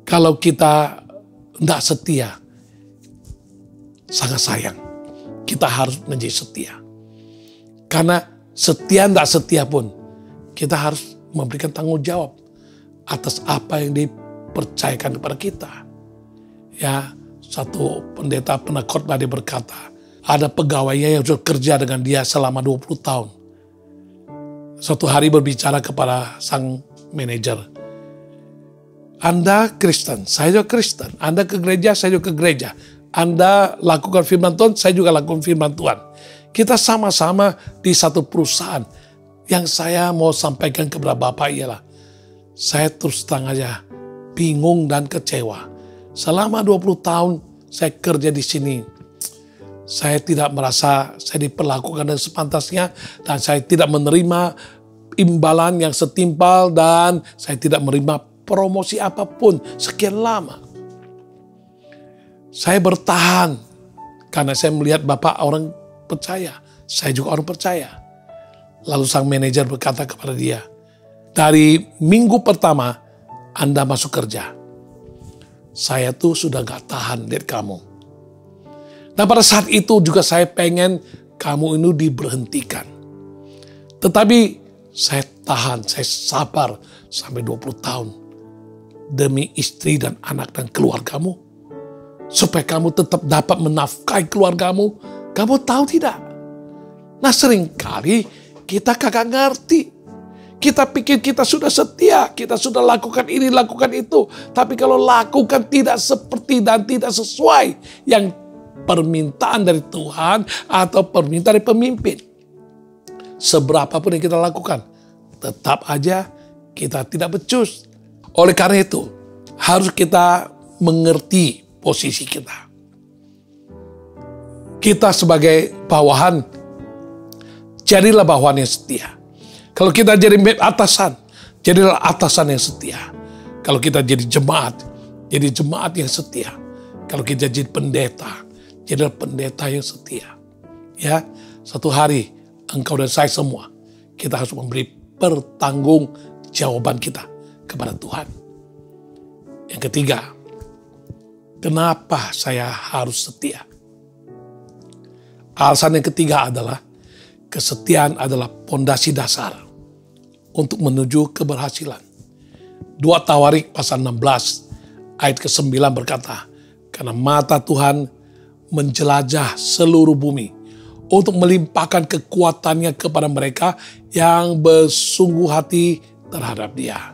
Kalau kita tidak setia, sangat sayang. Kita harus menjadi setia. Karena setia tidak setia pun, kita harus memberikan tanggung jawab atas apa yang dipercayakan kepada kita. Ya, satu pendeta pernah khotbah, dia berkata, ada pegawainya yang sudah kerja dengan dia selama 20 tahun. Suatu hari berbicara kepada sang manajer, Anda Kristen, saya juga Kristen. Anda ke gereja, saya juga ke gereja. Anda lakukan firman Tuhan, saya juga lakukan firman Tuhan. Kita sama-sama di satu perusahaan. Yang saya mau sampaikan kepada Bapak ialah, saya terus terang aja bingung dan kecewa. Selama 20 tahun saya kerja di sini, saya tidak merasa saya diperlakukan dengan sepantasnya, dan saya tidak menerima imbalan yang setimpal, dan saya tidak menerima promosi apapun sekian lama. Saya bertahan karena saya melihat Bapak orang percaya, saya juga orang percaya. Lalu sang manajer berkata kepada dia, dari minggu pertama Anda masuk kerja, saya tuh sudah gak tahan lihat kamu. Nah pada saat itu juga saya pengen kamu ini diberhentikan. Tetapi saya tahan, saya sabar sampai 20 tahun. Demi istri dan anak dan keluargamu. Supaya kamu tetap dapat menafkahi keluargamu. Kamu tahu tidak? Nah seringkali kita kagak ngerti. Kita pikir kita sudah setia, kita sudah lakukan ini, lakukan itu. Tapi kalau lakukan tidak seperti dan tidak sesuai yang permintaan dari Tuhan atau permintaan dari pemimpin. Seberapapun yang kita lakukan, tetap aja kita tidak becus. Oleh karena itu, harus kita mengerti posisi kita. Kita sebagai bawahan, jadilah bawahan yang setia. Kalau kita jadi atasan, jadilah atasan yang setia. Kalau kita jadi jemaat yang setia. Kalau kita jadi pendeta, jadilah pendeta yang setia. Ya, satu hari engkau dan saya semua, kita harus memberi pertanggungjawaban kita kepada Tuhan. Yang ketiga, kenapa saya harus setia? Alasan yang ketiga adalah kesetiaan adalah pondasi dasar untuk menuju keberhasilan. 2 Tawarik pasal 16 ayat ke-9 berkata, karena mata Tuhan menjelajah seluruh bumi untuk melimpahkan kekuatannya kepada mereka yang bersungguh hati terhadap Dia.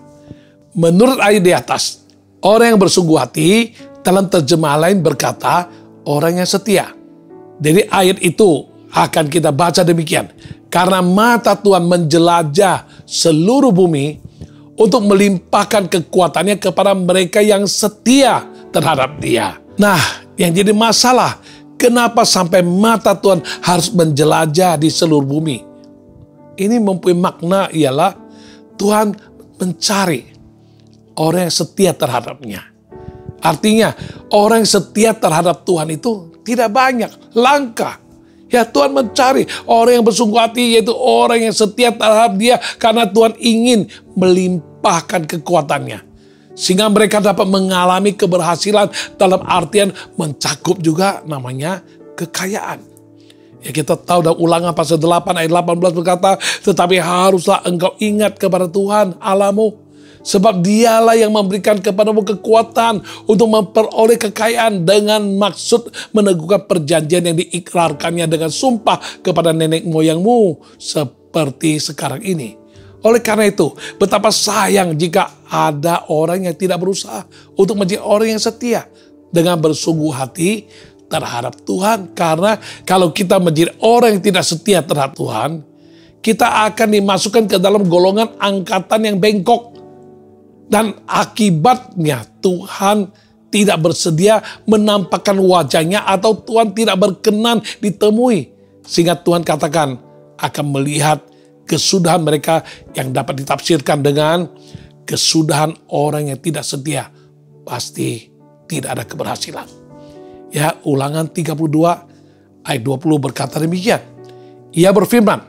Menurut ayat di atas, orang yang bersungguh hati dalam terjemahan lain berkata orang yang setia. Jadi ayat itu akan kita baca demikian. Karena mata Tuhan menjelajah seluruh bumi untuk melimpahkan kekuatannya kepada mereka yang setia terhadap Dia. Nah, yang jadi masalah, kenapa sampai mata Tuhan harus menjelajah di seluruh bumi? Ini mempunyai makna ialah Tuhan mencari orang yang setia terhadapnya. Artinya, orang yang setia terhadap Tuhan itu tidak banyak, langka. Ya Tuhan mencari orang yang bersungguh hati, yaitu orang yang setia terhadap Dia karena Tuhan ingin melimpahkan kekuatannya. Sehingga mereka dapat mengalami keberhasilan dalam artian mencakup juga namanya kekayaan. Ya kita tahu dalam Ulangan pasal 8 ayat 18 berkata, tetapi haruslah engkau ingat kepada Tuhan Allahmu. Sebab Dialah yang memberikan kepadamu kekuatan untuk memperoleh kekayaan dengan maksud meneguhkan perjanjian yang diikrarkannya dengan sumpah kepada nenek moyangmu seperti sekarang ini. Oleh karena itu, betapa sayang jika ada orang yang tidak berusaha untuk menjadi orang yang setia dengan bersungguh hati terhadap Tuhan. Karena kalau kita menjadi orang yang tidak setia terhadap Tuhan, kita akan dimasukkan ke dalam golongan angkatan yang bengkok. Dan akibatnya Tuhan tidak bersedia menampakkan wajahnya atau Tuhan tidak berkenan ditemui. Sehingga Tuhan katakan akan melihat kesudahan mereka yang dapat ditafsirkan dengan kesudahan orang yang tidak setia. Pasti tidak ada keberhasilan. Ya, Ulangan 32 ayat 20 berkata demikian. Ia berfirman,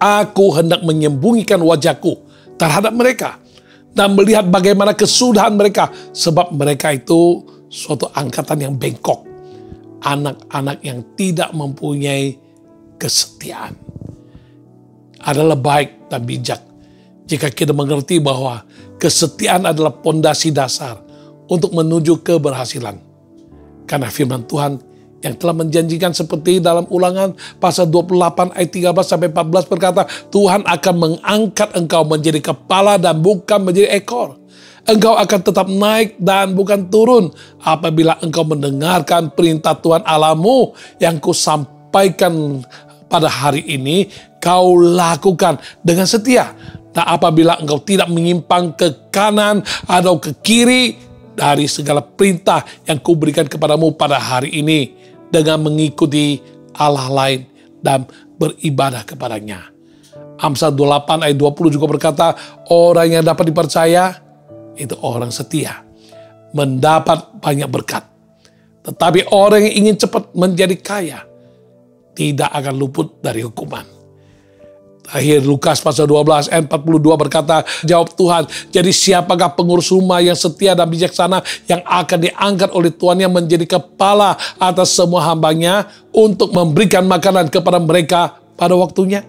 aku hendak menyembunyikan wajahku terhadap mereka dan melihat bagaimana kesudahan mereka. Sebab mereka itu suatu angkatan yang bengkok. Anak-anak yang tidak mempunyai kesetiaan. Adalah baik dan bijak jika kita mengerti bahwa kesetiaan adalah pondasi dasar untuk menuju keberhasilan. Karena firman Tuhan yang telah menjanjikan seperti dalam Ulangan pasal 28 ayat 13-14 berkata, Tuhan akan mengangkat engkau menjadi kepala dan bukan menjadi ekor. Engkau akan tetap naik dan bukan turun apabila engkau mendengarkan perintah Tuhan Allahmu yang kusampaikan pada hari ini, kau lakukan dengan setia. Dan apabila engkau tidak menyimpang ke kanan atau ke kiri dari segala perintah yang kuberikan kepadamu pada hari ini, dengan mengikuti Allah lain dan beribadah kepadanya. Amsal 28 ayat 20 juga berkata, orang yang dapat dipercaya itu orang setia, mendapat banyak berkat. Tetapi orang yang ingin cepat menjadi kaya tidak akan luput dari hukuman. Akhir Lukas pasal 12 ayat 42 berkata, jawab Tuhan, jadi siapakah pengurus rumah yang setia dan bijaksana yang akan diangkat oleh tuannya menjadi kepala atas semua hambanya untuk memberikan makanan kepada mereka pada waktunya?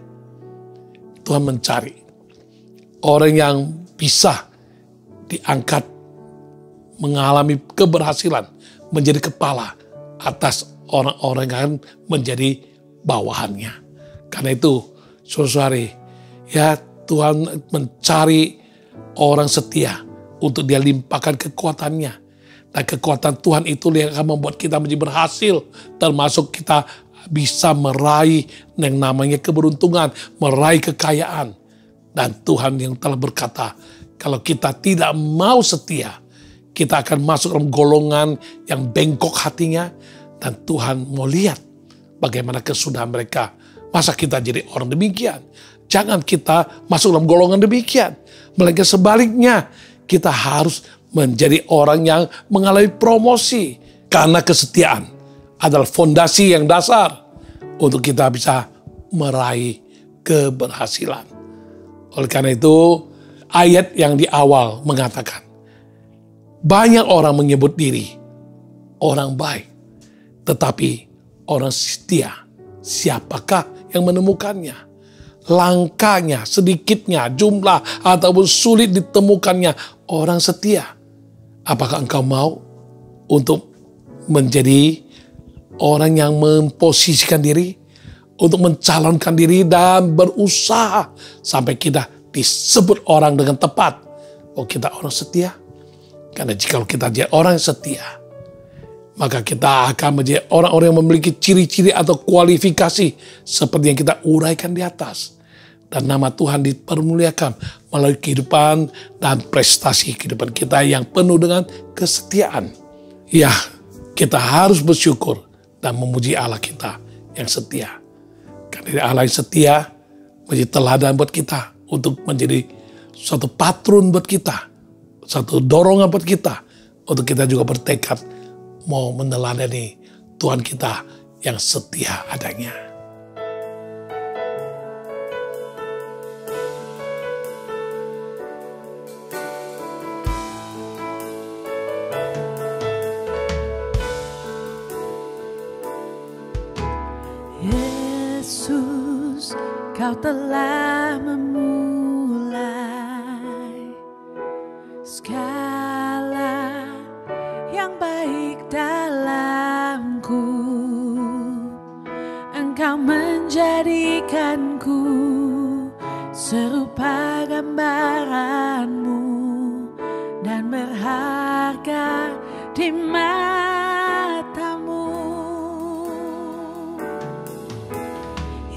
Tuhan mencari orang yang bisa diangkat mengalami keberhasilan menjadi kepala atas orang-orang yang menjadi bawahannya. Karena itu, saudara-saudari, ya Tuhan mencari orang setia untuk dia limpahkan kekuatannya. Dan kekuatan Tuhan itu yang akan membuat kita menjadi berhasil, termasuk kita bisa meraih yang namanya keberuntungan, meraih kekayaan. Dan Tuhan yang telah berkata, kalau kita tidak mau setia, kita akan masuk dalam golongan yang bengkok hatinya, dan Tuhan mau lihat bagaimana kesudahan mereka. Masa kita jadi orang demikian? Jangan kita masuk dalam golongan demikian. Melainkan sebaliknya, kita harus menjadi orang yang mengalami promosi. Karena kesetiaan adalah fondasi yang dasar untuk kita bisa meraih keberhasilan. Oleh karena itu, ayat yang di awal mengatakan, banyak orang menyebut diri orang baik, tetapi orang setia, siapakah yang menemukannya? Langkanya, sedikitnya, jumlah ataupun sulit ditemukannya orang setia. Apakah engkau mau untuk menjadi orang yang memposisikan diri, untuk mencalonkan diri dan berusaha sampai kita disebut orang dengan tepat, oh kita orang setia? Karena jika kita jadi orang yang setia, maka kita akan menjadi orang-orang yang memiliki ciri-ciri atau kualifikasi seperti yang kita uraikan di atas. Dan nama Tuhan dipermuliakan melalui kehidupan dan prestasi kehidupan kita yang penuh dengan kesetiaan. Ya, kita harus bersyukur dan memuji Allah kita yang setia. Karena Allah yang setia menjadi teladan buat kita untuk menjadi suatu patron buat kita, satu dorongan buat kita untuk kita juga bertekad mau meneladani Tuhan kita yang setia adanya. Yesus, Kau telah memulai segala yang baik dalamku. Engkau menjadikanku serupa gambaran-Mu dan berharga di mata-Mu.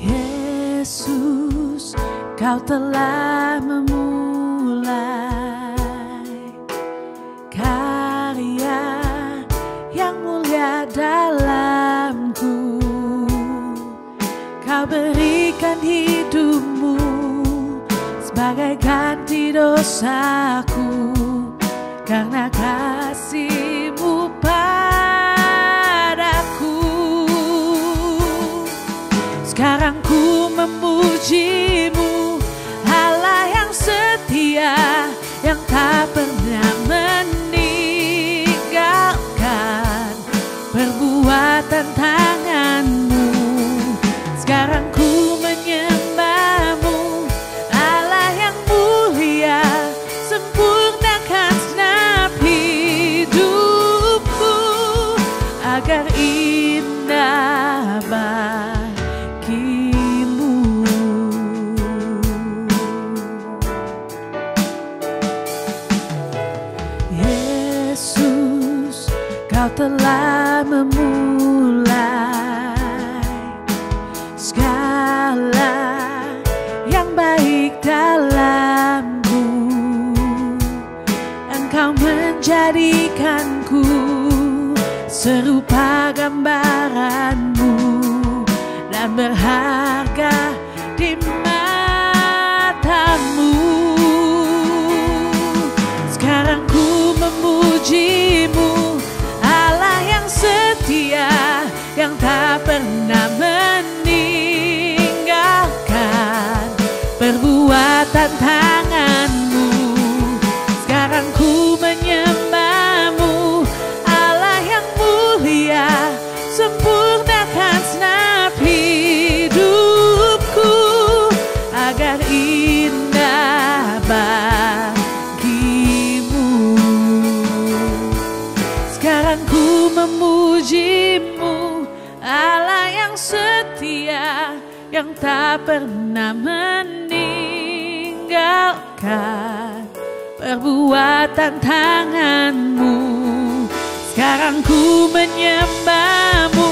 Yesus, Kau telah memulai karya yang mulia dalamku. Kau berikan hidup-Mu sebagai ganti dosaku, karena kasih-Mu padaku. Sekarang ku memuji-Mu, Allah yang setia, yang tak pernah meninggalkan perbuatan tangan-Mu. Sekarang ku menyembah-Mu, Allah yang mulia, sempurnakan segenap hidupku agar indah bagimu. Yesus, Kau telah memulai segala yang baik dalamku. Engkau menjadikanku serupa gambaran-Mu dan berharga di mata-Mu. Sekarang ku memuji-Mu, Allah yang setia, yang tak pernah meninggalkan perbuatan tangan-Mu. Sekarang ku menyembah-Mu, Allah yang mulia, sempurnakan segenap hidupku agar indah bagi-Mu. Sekarang ku memuji-Mu, Allah yang setia, yang tak pernah meninggalkan perbuatan tangan-Mu. Sekarang ku menyembah-Mu,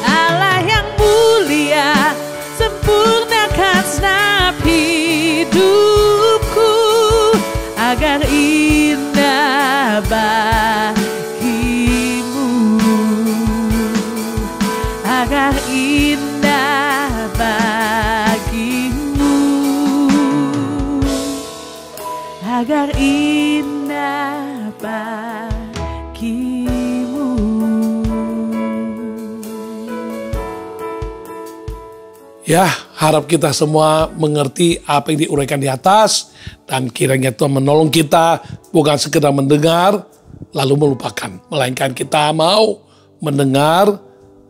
Allah yang mulia, sempurnakan segenap hidupku agar indah bagi-Mu, agar indah bagi-Mu, agar indah bagi-Mu. Ya, harap kita semua mengerti apa yang diuraikan di atas, dan kiranya Tuhan menolong kita bukan sekedar mendengar lalu melupakan, melainkan kita mau mendengar,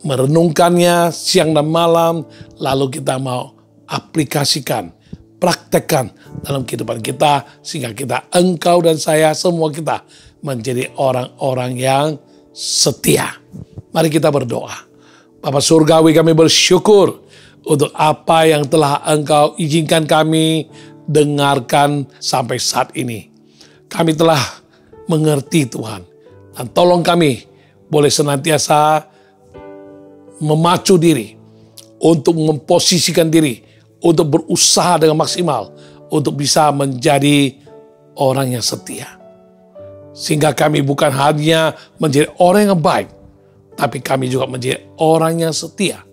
merenungkannya siang dan malam, lalu kita mau aplikasikan, praktekkan dalam kehidupan kita, sehingga kita, engkau dan saya, semua kita menjadi orang-orang yang setia. Mari kita berdoa. Bapa Surgawi, kami bersyukur untuk apa yang telah Engkau izinkan kami dengarkan sampai saat ini. Kami telah mengerti Tuhan, dan tolong kami boleh senantiasa memacu diri untuk memposisikan diri, untuk berusaha dengan maksimal, untuk bisa menjadi orang yang setia. Sehingga kami bukan hanya menjadi orang yang baik, tapi kami juga menjadi orang yang setia.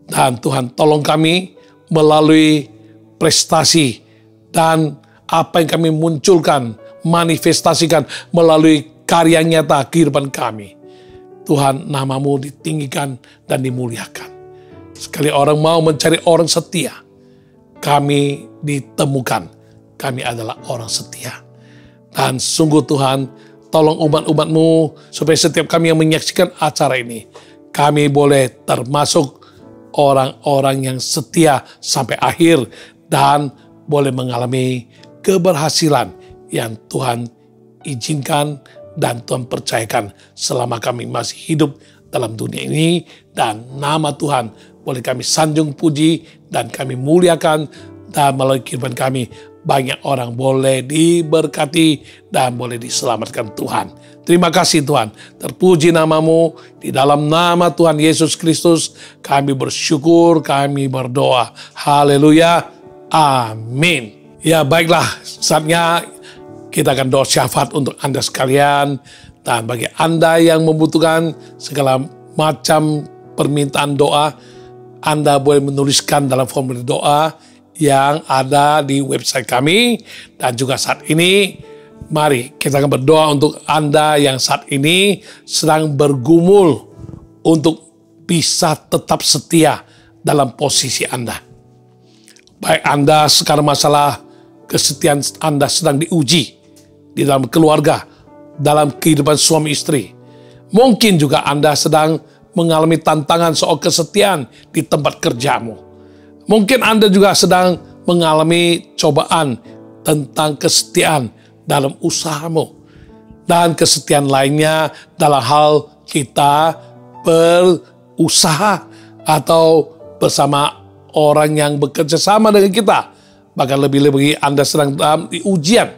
Dan Tuhan tolong kami melalui prestasi dan apa yang kami munculkan, manifestasikan melalui karya nyata kehidupan kami. Tuhan, nama-Mu ditinggikan dan dimuliakan. Sekali orang mau mencari orang setia, kami ditemukan. Kami adalah orang setia. Dan sungguh Tuhan, tolong umat-umat-Mu supaya setiap kami yang menyaksikan acara ini, kami boleh termasuk orang-orang yang setia sampai akhir dan boleh mengalami keberhasilan yang Tuhan izinkan dan Tuhan percayakan selama kami masih hidup dalam dunia ini. Dan nama Tuhan boleh kami sanjung puji dan kami muliakan, dan melalui kehidupan kami banyak orang boleh diberkati dan boleh diselamatkan Tuhan. Terima kasih Tuhan, terpuji nama-Mu, di dalam nama Tuhan Yesus Kristus kami bersyukur, kami berdoa. Haleluya, amin. Ya baiklah, saatnya kita akan doa syafaat untuk Anda sekalian. Dan bagi Anda yang membutuhkan segala macam permintaan doa, Anda boleh menuliskan dalam formulir doa yang ada di website kami. Dan juga saat ini, mari kita akan berdoa untuk Anda yang saat ini sedang bergumul untuk bisa tetap setia dalam posisi Anda. Baik Anda sekarang masalah kesetiaan Anda sedang diuji di dalam keluarga, dalam kehidupan suami istri. Mungkin juga Anda sedang mengalami tantangan soal kesetiaan di tempat kerjamu. Mungkin Anda juga sedang mengalami cobaan tentang kesetiaan dalam usahamu, dan kesetiaan lainnya dalam hal kita berusaha atau bersama orang yang bekerja sama dengan kita. Bahkan lebih-lebih Anda sedang dalam ujian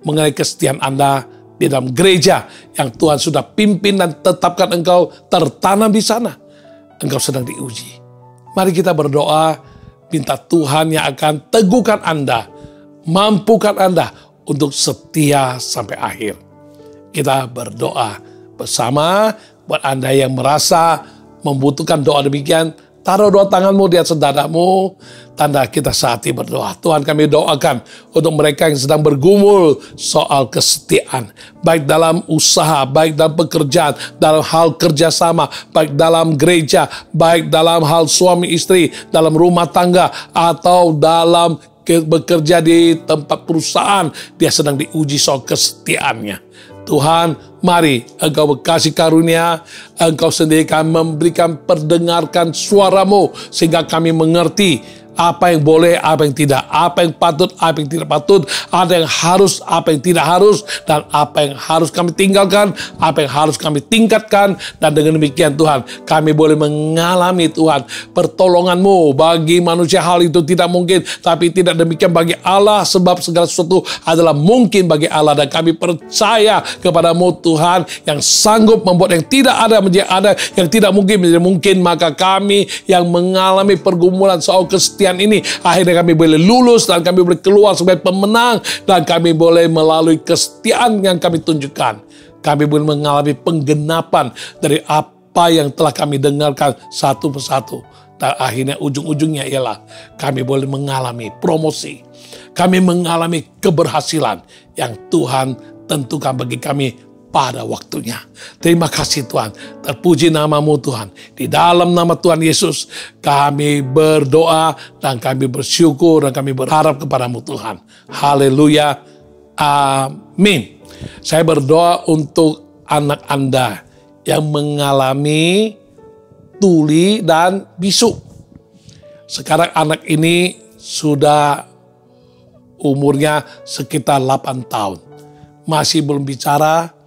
mengenai kesetiaan Anda di dalam gereja yang Tuhan sudah pimpin dan tetapkan engkau tertanam di sana. Engkau sedang diuji. Mari kita berdoa, minta Tuhan yang akan teguhkan Anda, mampukan Anda untuk setia sampai akhir. Kita berdoa bersama. Buat Anda yang merasa membutuhkan doa demikian, taruh dua tanganmu di atas dadamu, tanda kita saati berdoa. Tuhan, kami doakan untuk mereka yang sedang bergumul soal kesetiaan, baik dalam usaha, baik dalam pekerjaan, dalam hal kerjasama, baik dalam gereja, baik dalam hal suami istri, dalam rumah tangga, atau dalam bekerja di tempat perusahaan, dia sedang diuji soal kesetiaannya. Tuhan, mari Engkau berkasih karunia, Engkau sendiri akan memberikan perdengarkan suara-Mu, sehingga kami mengerti apa yang boleh, apa yang tidak, apa yang patut, apa yang tidak patut, ada yang harus, apa yang tidak harus, dan apa yang harus kami tinggalkan, apa yang harus kami tingkatkan. Dan dengan demikian Tuhan, kami boleh mengalami Tuhan pertolongan-Mu. Bagi manusia hal itu tidak mungkin, tapi tidak demikian bagi Allah, sebab segala sesuatu adalah mungkin bagi Allah. Dan kami percaya kepada-Mu Tuhan, yang sanggup membuat yang tidak ada menjadi ada, yang tidak mungkin menjadi mungkin. Maka kami yang mengalami pergumulan soal kesetiaan ini, akhirnya kami boleh lulus dan kami boleh keluar sebagai pemenang, dan kami boleh melalui kesetiaan yang kami tunjukkan, kami boleh mengalami penggenapan dari apa yang telah kami dengarkan satu persatu. Dan akhirnya ujung-ujungnya ialah kami boleh mengalami promosi, kami mengalami keberhasilan yang Tuhan tentukan bagi kami pada waktunya. Terima kasih Tuhan. Terpuji nama-Mu Tuhan. Di dalam nama Tuhan Yesus kami berdoa dan kami bersyukur dan kami berharap kepada-Mu Tuhan. Haleluya. Amin. Saya berdoa untuk anak Anda yang mengalami tuli dan bisu. Sekarang anak ini sudah umurnya sekitar 8 tahun. Masih belum bicara,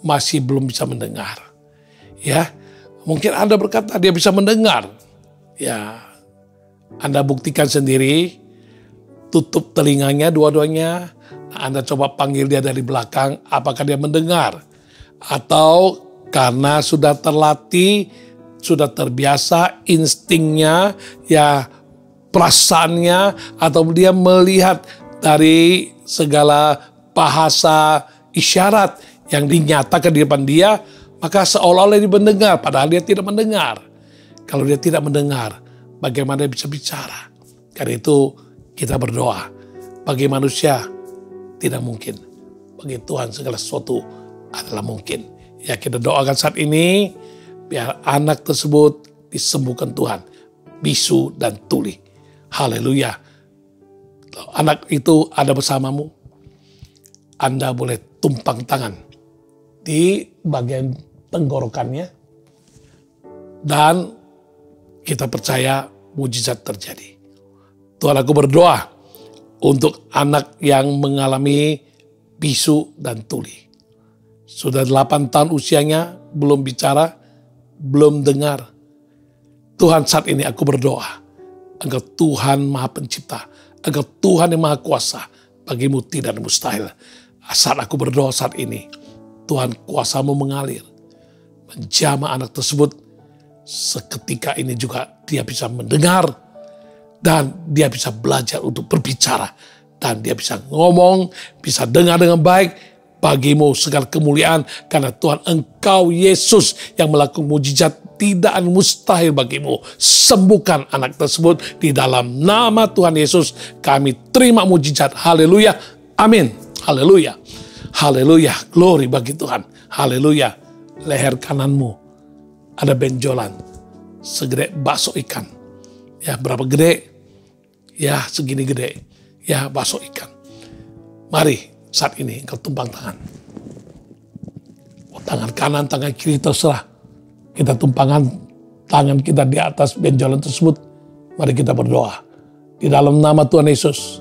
masih belum bisa mendengar. Ya, mungkin Anda berkata dia bisa mendengar. Ya, Anda buktikan sendiri, tutup telinganya dua-duanya. Anda coba panggil dia dari belakang, apakah dia mendengar? Atau karena sudah terlatih, sudah terbiasa instingnya, ya perasaannya, atau dia melihat dari segala bahasa isyarat yang dinyatakan di depan dia, maka seolah-olah dia mendengar, padahal dia tidak mendengar. Kalau dia tidak mendengar, bagaimana dia bisa bicara? Karena itu kita berdoa. Bagi manusia tidak mungkin, bagi Tuhan segala sesuatu adalah mungkin. Ya, kita doakan saat ini, biar anak tersebut disembuhkan Tuhan, bisu dan tuli. Haleluya. Anak itu ada bersamamu, Anda boleh tumpang tangan di bagian tenggorokannya, dan kita percaya mujizat terjadi. Tuhan, aku berdoa untuk anak yang mengalami bisu dan tuli. Sudah 8 tahun usianya, belum bicara, belum dengar. Tuhan, saat ini aku berdoa, Engkau Tuhan Maha Pencipta, Engkau Tuhan yang Maha Kuasa, bagimu tidak ada mustahil. Saat aku berdoa saat ini, Tuhan, kuasa-Mu mengalir, menjamah anak tersebut. Seketika ini juga dia bisa mendengar, dan dia bisa belajar untuk berbicara, dan dia bisa ngomong, bisa dengar dengan baik. Bagimu segala kemuliaan, karena Tuhan Engkau Yesus yang melakukan mujizat, tidak ada mustahil bagimu. Sembuhkan anak tersebut di dalam nama Tuhan Yesus. Kami terima mujizat. Haleluya. Amin. Haleluya. Haleluya, glory bagi Tuhan. Haleluya. Leher kananmu ada benjolan segede bakso ikan. Ya, berapa gede? Ya, segini gede. Ya, bakso ikan. Mari saat ini engkau tumpang tangan. Tangan kanan, tangan kiri terserah. Kita tumpangkan tangan kita di atas benjolan tersebut. Mari kita berdoa. Di dalam nama Tuhan Yesus,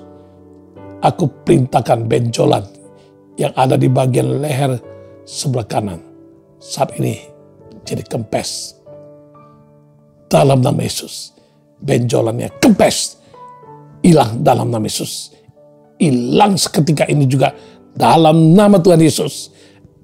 aku perintahkan benjolan yang ada di bagian leher sebelah kanan saat ini jadi kempes. Dalam nama Yesus, benjolannya kempes, hilang dalam nama Yesus. Hilang seketika ini juga dalam nama Tuhan Yesus.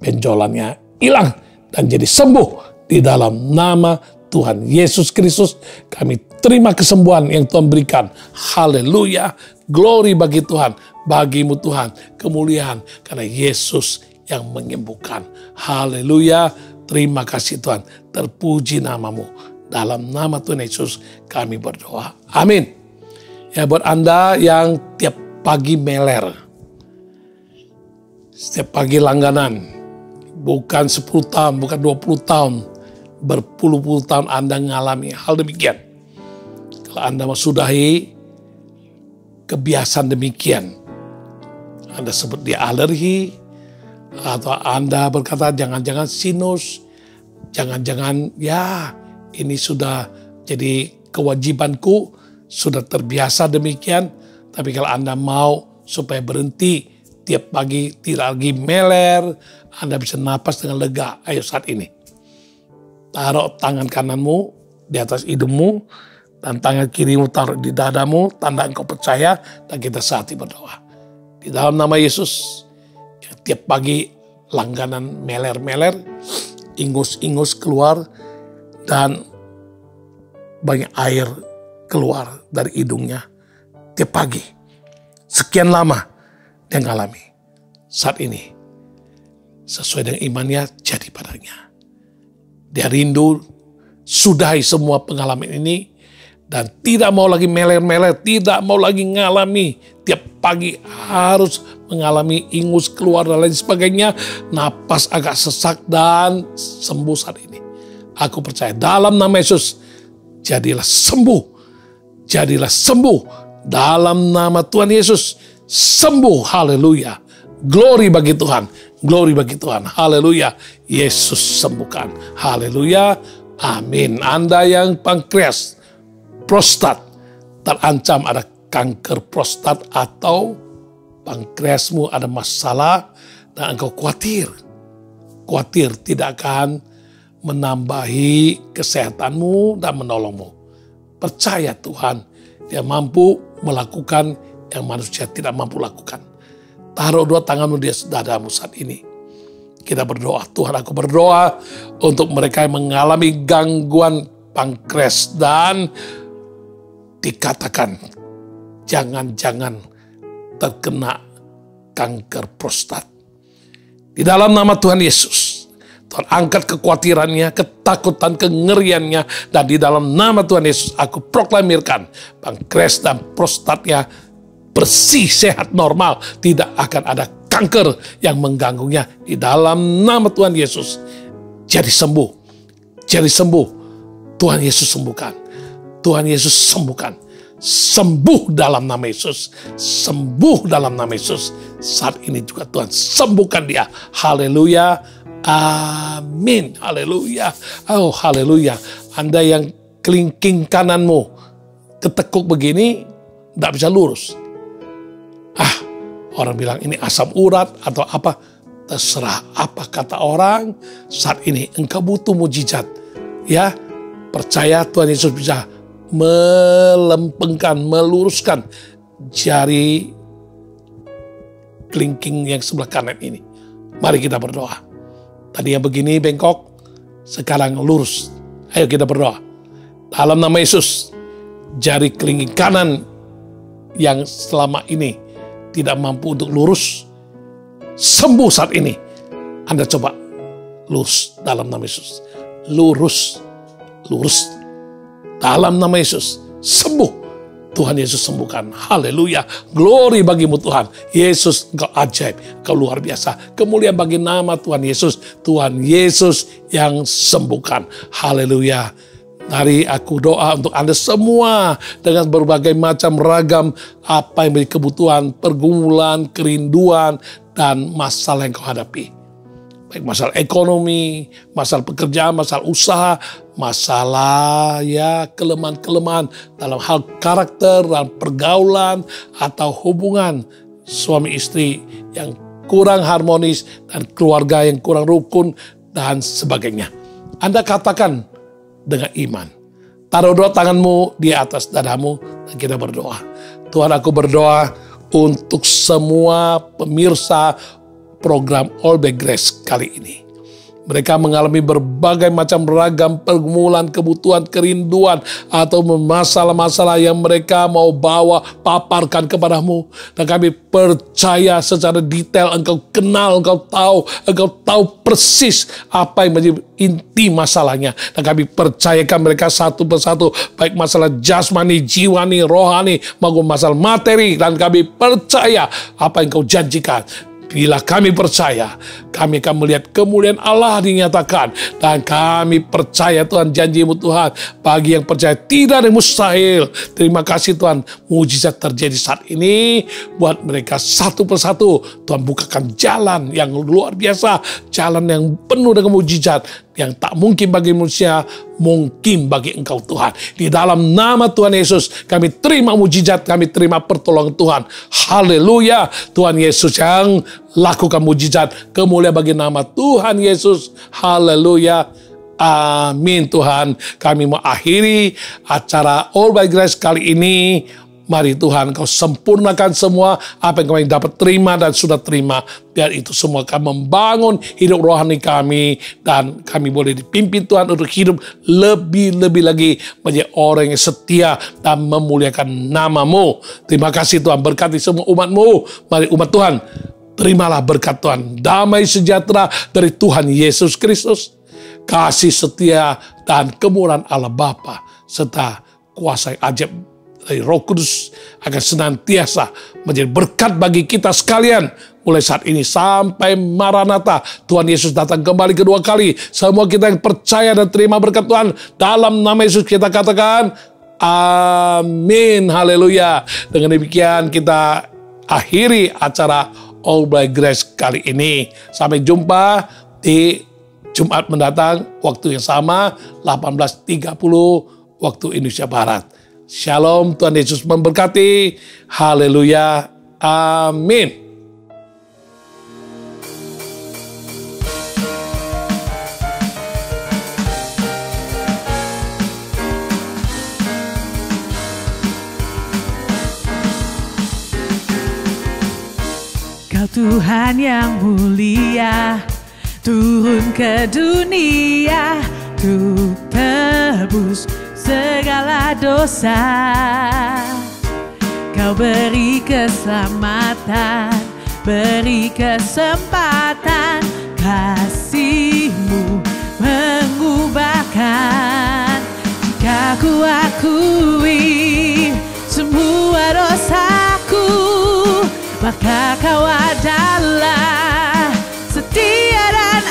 Benjolannya hilang dan jadi sembuh di dalam nama Tuhan Yesus Kristus. Kami terima kesembuhan yang Tuhan berikan. Haleluya, glory bagi Tuhan. Bagimu Tuhan, kemuliaan karena Yesus yang menyembuhkan. Haleluya, terima kasih Tuhan. Terpuji nama-Mu. Dalam nama Tuhan Yesus kami berdoa. Amin. Ya, buat Anda yang tiap pagi meler, setiap pagi langganan, bukan 10 tahun, bukan 20 tahun, berpuluh-puluh tahun Anda mengalami hal demikian. Kalau Anda mau sudahi, kebiasaan demikian. Anda sebut dia alergi, atau Anda berkata jangan-jangan sinus, jangan-jangan ya ini sudah jadi kewajibanku, sudah terbiasa demikian. Tapi kalau Anda mau supaya berhenti tiap pagi, tidak lagi meler, Anda bisa napas dengan lega. Ayo saat ini, taruh tangan kananmu di atas hidungmu, dan tangan kirimu taruh di dadamu, tanda engkau percaya, dan kita saat ini berdoa. Di dalam nama Yesus, yang tiap pagi langganan meler-meler, ingus-ingus keluar, dan banyak air keluar dari hidungnya tiap pagi. Sekian lama dia mengalami. Saat ini, sesuai dengan imannya, jadi padanya. Dia rindu, sudahi semua pengalaman ini, dan tidak mau lagi meler-meler, tidak mau lagi mengalami tiap pagi harus mengalami ingus keluar dan lain sebagainya, napas agak sesak dan sembuh saat ini. Aku percaya dalam nama Yesus, jadilah sembuh, jadilah sembuh dalam nama Tuhan Yesus, sembuh, haleluya. Glory bagi Tuhan, glory bagi Tuhan, haleluya. Yesus sembuhkan, haleluya, amin. Anda yang pankreas, prostat, terancam ada kanker prostat atau pankreasmu ada masalah dan engkau khawatir tidak akan menambahi kesehatanmu dan menolongmu. Percaya Tuhan, dia mampu melakukan yang manusia tidak mampu lakukan. Taruh dua tanganmu di dadamu saat ini. Kita berdoa, Tuhan aku berdoa untuk mereka yang mengalami gangguan pankreas dan dikatakan jangan-jangan terkena kanker prostat. Di dalam nama Tuhan Yesus, Tuhan angkat kekhawatirannya, ketakutan, kengeriannya, dan di dalam nama Tuhan Yesus aku proklamirkan pankreas dan prostatnya bersih, sehat, normal, tidak akan ada kanker yang mengganggunya. Di dalam nama Tuhan Yesus, jadi sembuh, jadi sembuh. Tuhan Yesus sembuhkan. Tuhan Yesus sembuhkan. Sembuh dalam nama Yesus. Sembuh dalam nama Yesus. Saat ini juga Tuhan sembuhkan dia. Haleluya. Amin. Haleluya. Oh haleluya. Anda yang kelingking kananmu ketekuk begini, tidak bisa lurus. Orang bilang ini asam urat atau apa. Terserah apa kata orang. Saat ini engkau butuh mujizat. Ya, percaya Tuhan Yesus bisa melempengkan, meluruskan jari kelingking yang sebelah kanan ini. Mari kita berdoa. Tadi yang begini bengkok, sekarang lurus. Ayo kita berdoa. Dalam nama Yesus, jari kelingking kanan yang selama ini tidak mampu untuk lurus, sembuh saat ini. Anda coba lurus dalam nama Yesus. Lurus, lurus. Dalam nama Yesus, sembuh. Tuhan Yesus sembuhkan. Haleluya. Glory bagimu Tuhan. Yesus, engkau ajaib. Engkau luar biasa. Kemuliaan bagi nama Tuhan Yesus. Tuhan Yesus yang sembuhkan. Haleluya. Mari aku doa untuk Anda semua dengan berbagai macam ragam apa yang menjadi kebutuhan, pergumulan, kerinduan, dan masalah yang kau hadapi. Baik masalah ekonomi, masalah pekerjaan, masalah usaha, masalah ya kelemahan-kelemahan dalam hal karakter, dalam pergaulan, atau hubungan suami istri yang kurang harmonis, dan keluarga yang kurang rukun, dan sebagainya. Anda katakan dengan iman. Taruh dua tanganmu di atas dadamu, dan kita berdoa. Tuhan, aku berdoa untuk semua pemirsa program All by Grace kali ini. Mereka mengalami berbagai macam ragam pergumulan, kebutuhan, kerinduan, atau masalah-masalah yang mereka mau bawa, paparkan kepadamu. Dan kami percaya secara detail Engkau kenal, Engkau tahu persis apa yang menjadi inti masalahnya. Dan kami percayakan mereka satu persatu, baik masalah jasmani, jiwani, rohani, maupun masalah materi. Dan kami percaya apa yang Engkau janjikan. Bila kami percaya, kami akan melihat kemuliaan Allah dinyatakan. Dan kami percaya Tuhan, janji-Mu Tuhan, bagi yang percaya tidak ada yang mustahil. Terima kasih Tuhan, mujizat terjadi saat ini buat mereka satu persatu. Tuhan bukakan jalan yang luar biasa, jalan yang penuh dengan mujizat, yang tak mungkin bagi manusia, mungkin bagi Engkau Tuhan. Di dalam nama Tuhan Yesus, kami terima mujizat, kami terima pertolongan Tuhan. Haleluya, Tuhan Yesus yang lakukan mujizat, kemuliaan bagi nama Tuhan Yesus. Haleluya. Amin Tuhan. Kami mau akhiri acara All by Grace kali ini. Mari Tuhan, Kau sempurnakan semua apa yang kami dapat terima dan sudah terima. Biar itu semua akan membangun hidup rohani kami. Dan kami boleh dipimpin Tuhan untuk hidup lebih-lebih lagi menjadi orang yang setia dan memuliakan nama-Mu. Terima kasih Tuhan, berkati semua umat-Mu. Mari umat Tuhan, terimalah berkat Tuhan. Damai sejahtera dari Tuhan Yesus Kristus, kasih setia dan kemurahan Allah Bapa, serta kuasa yang ajaib dari Roh Kudus akan senantiasa menjadi berkat bagi kita sekalian mulai saat ini sampai Maranatha, Tuhan Yesus datang kembali kedua kali. Semua kita yang percaya dan terima berkat Tuhan dalam nama Yesus kita katakan amin. Haleluya. Dengan demikian kita akhiri acara All by Grace kali ini. Sampai jumpa di Jumat mendatang, waktu yang sama, 18.30 waktu Indonesia Barat. Shalom, Tuhan Yesus memberkati. Haleluya. Amin. Kau Tuhan yang mulia, turun ke dunia untuk tebus segala dosa. Kau beri keselamatan, beri kesempatan, kasih-Mu mengubahkan. Jika ku akui semua dosaku, maka Kau adalah setia dan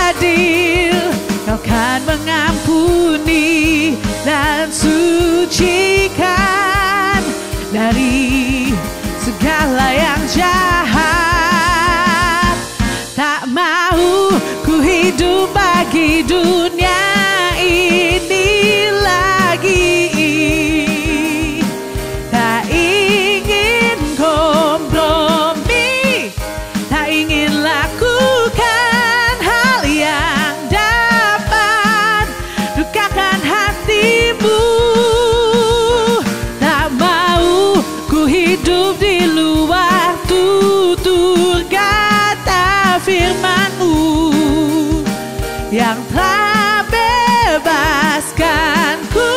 adil. Kau kan mengampuni dan sucikan dari segala yang jahat. Tak mau ku hidup bagi dunia ini lagi. Tak ingin kompromi, tak ingin lakukan hal yang dapat dukakan hatimu. Tak mau ku hidup di luar tutur kata firman-Mu yang telah bebaskanku.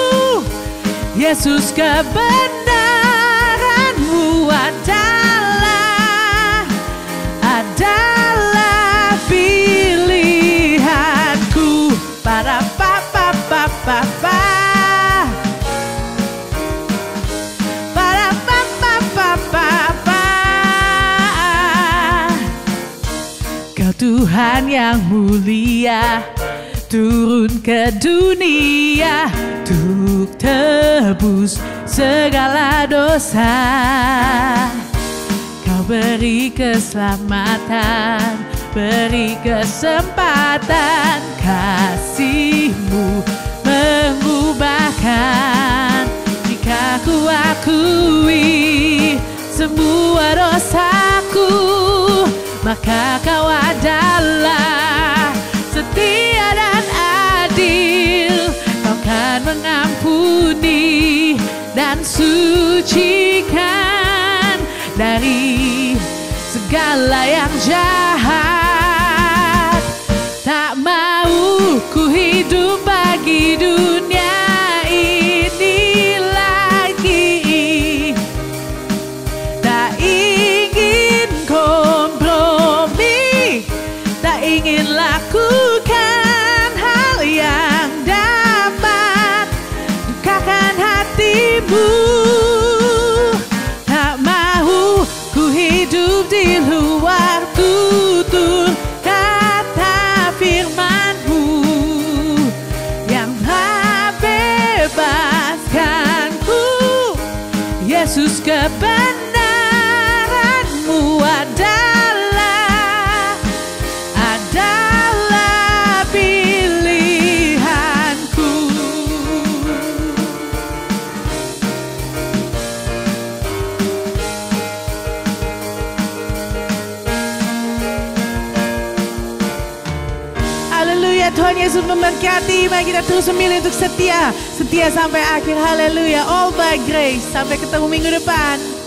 Yesus, kebenaran-Mu adalah pilihanku. Para papa papa papa, para papa papa papa. Kau Tuhan yang mulia, turun ke dunia untuk tebus segala dosa. Kau beri keselamatan, beri kesempatan, kasih-Mu mengubahkan. Jika ku akui semua dosaku, maka Kau adalah setia dan adil. Kau kan mengampuni dan sucikan dari segala yang jahat. Tak mau ku hidup bagi dunia ini lagi. Tak ingin kompromi, tak ingin lakukan hal yang dapat dukakan hatimu. Tak mau ku hidup di luar Tuhan Yesus memberkati. Mari kita terus memilih untuk setia sampai akhir. Haleluya. All by grace. Sampai ketemu minggu depan.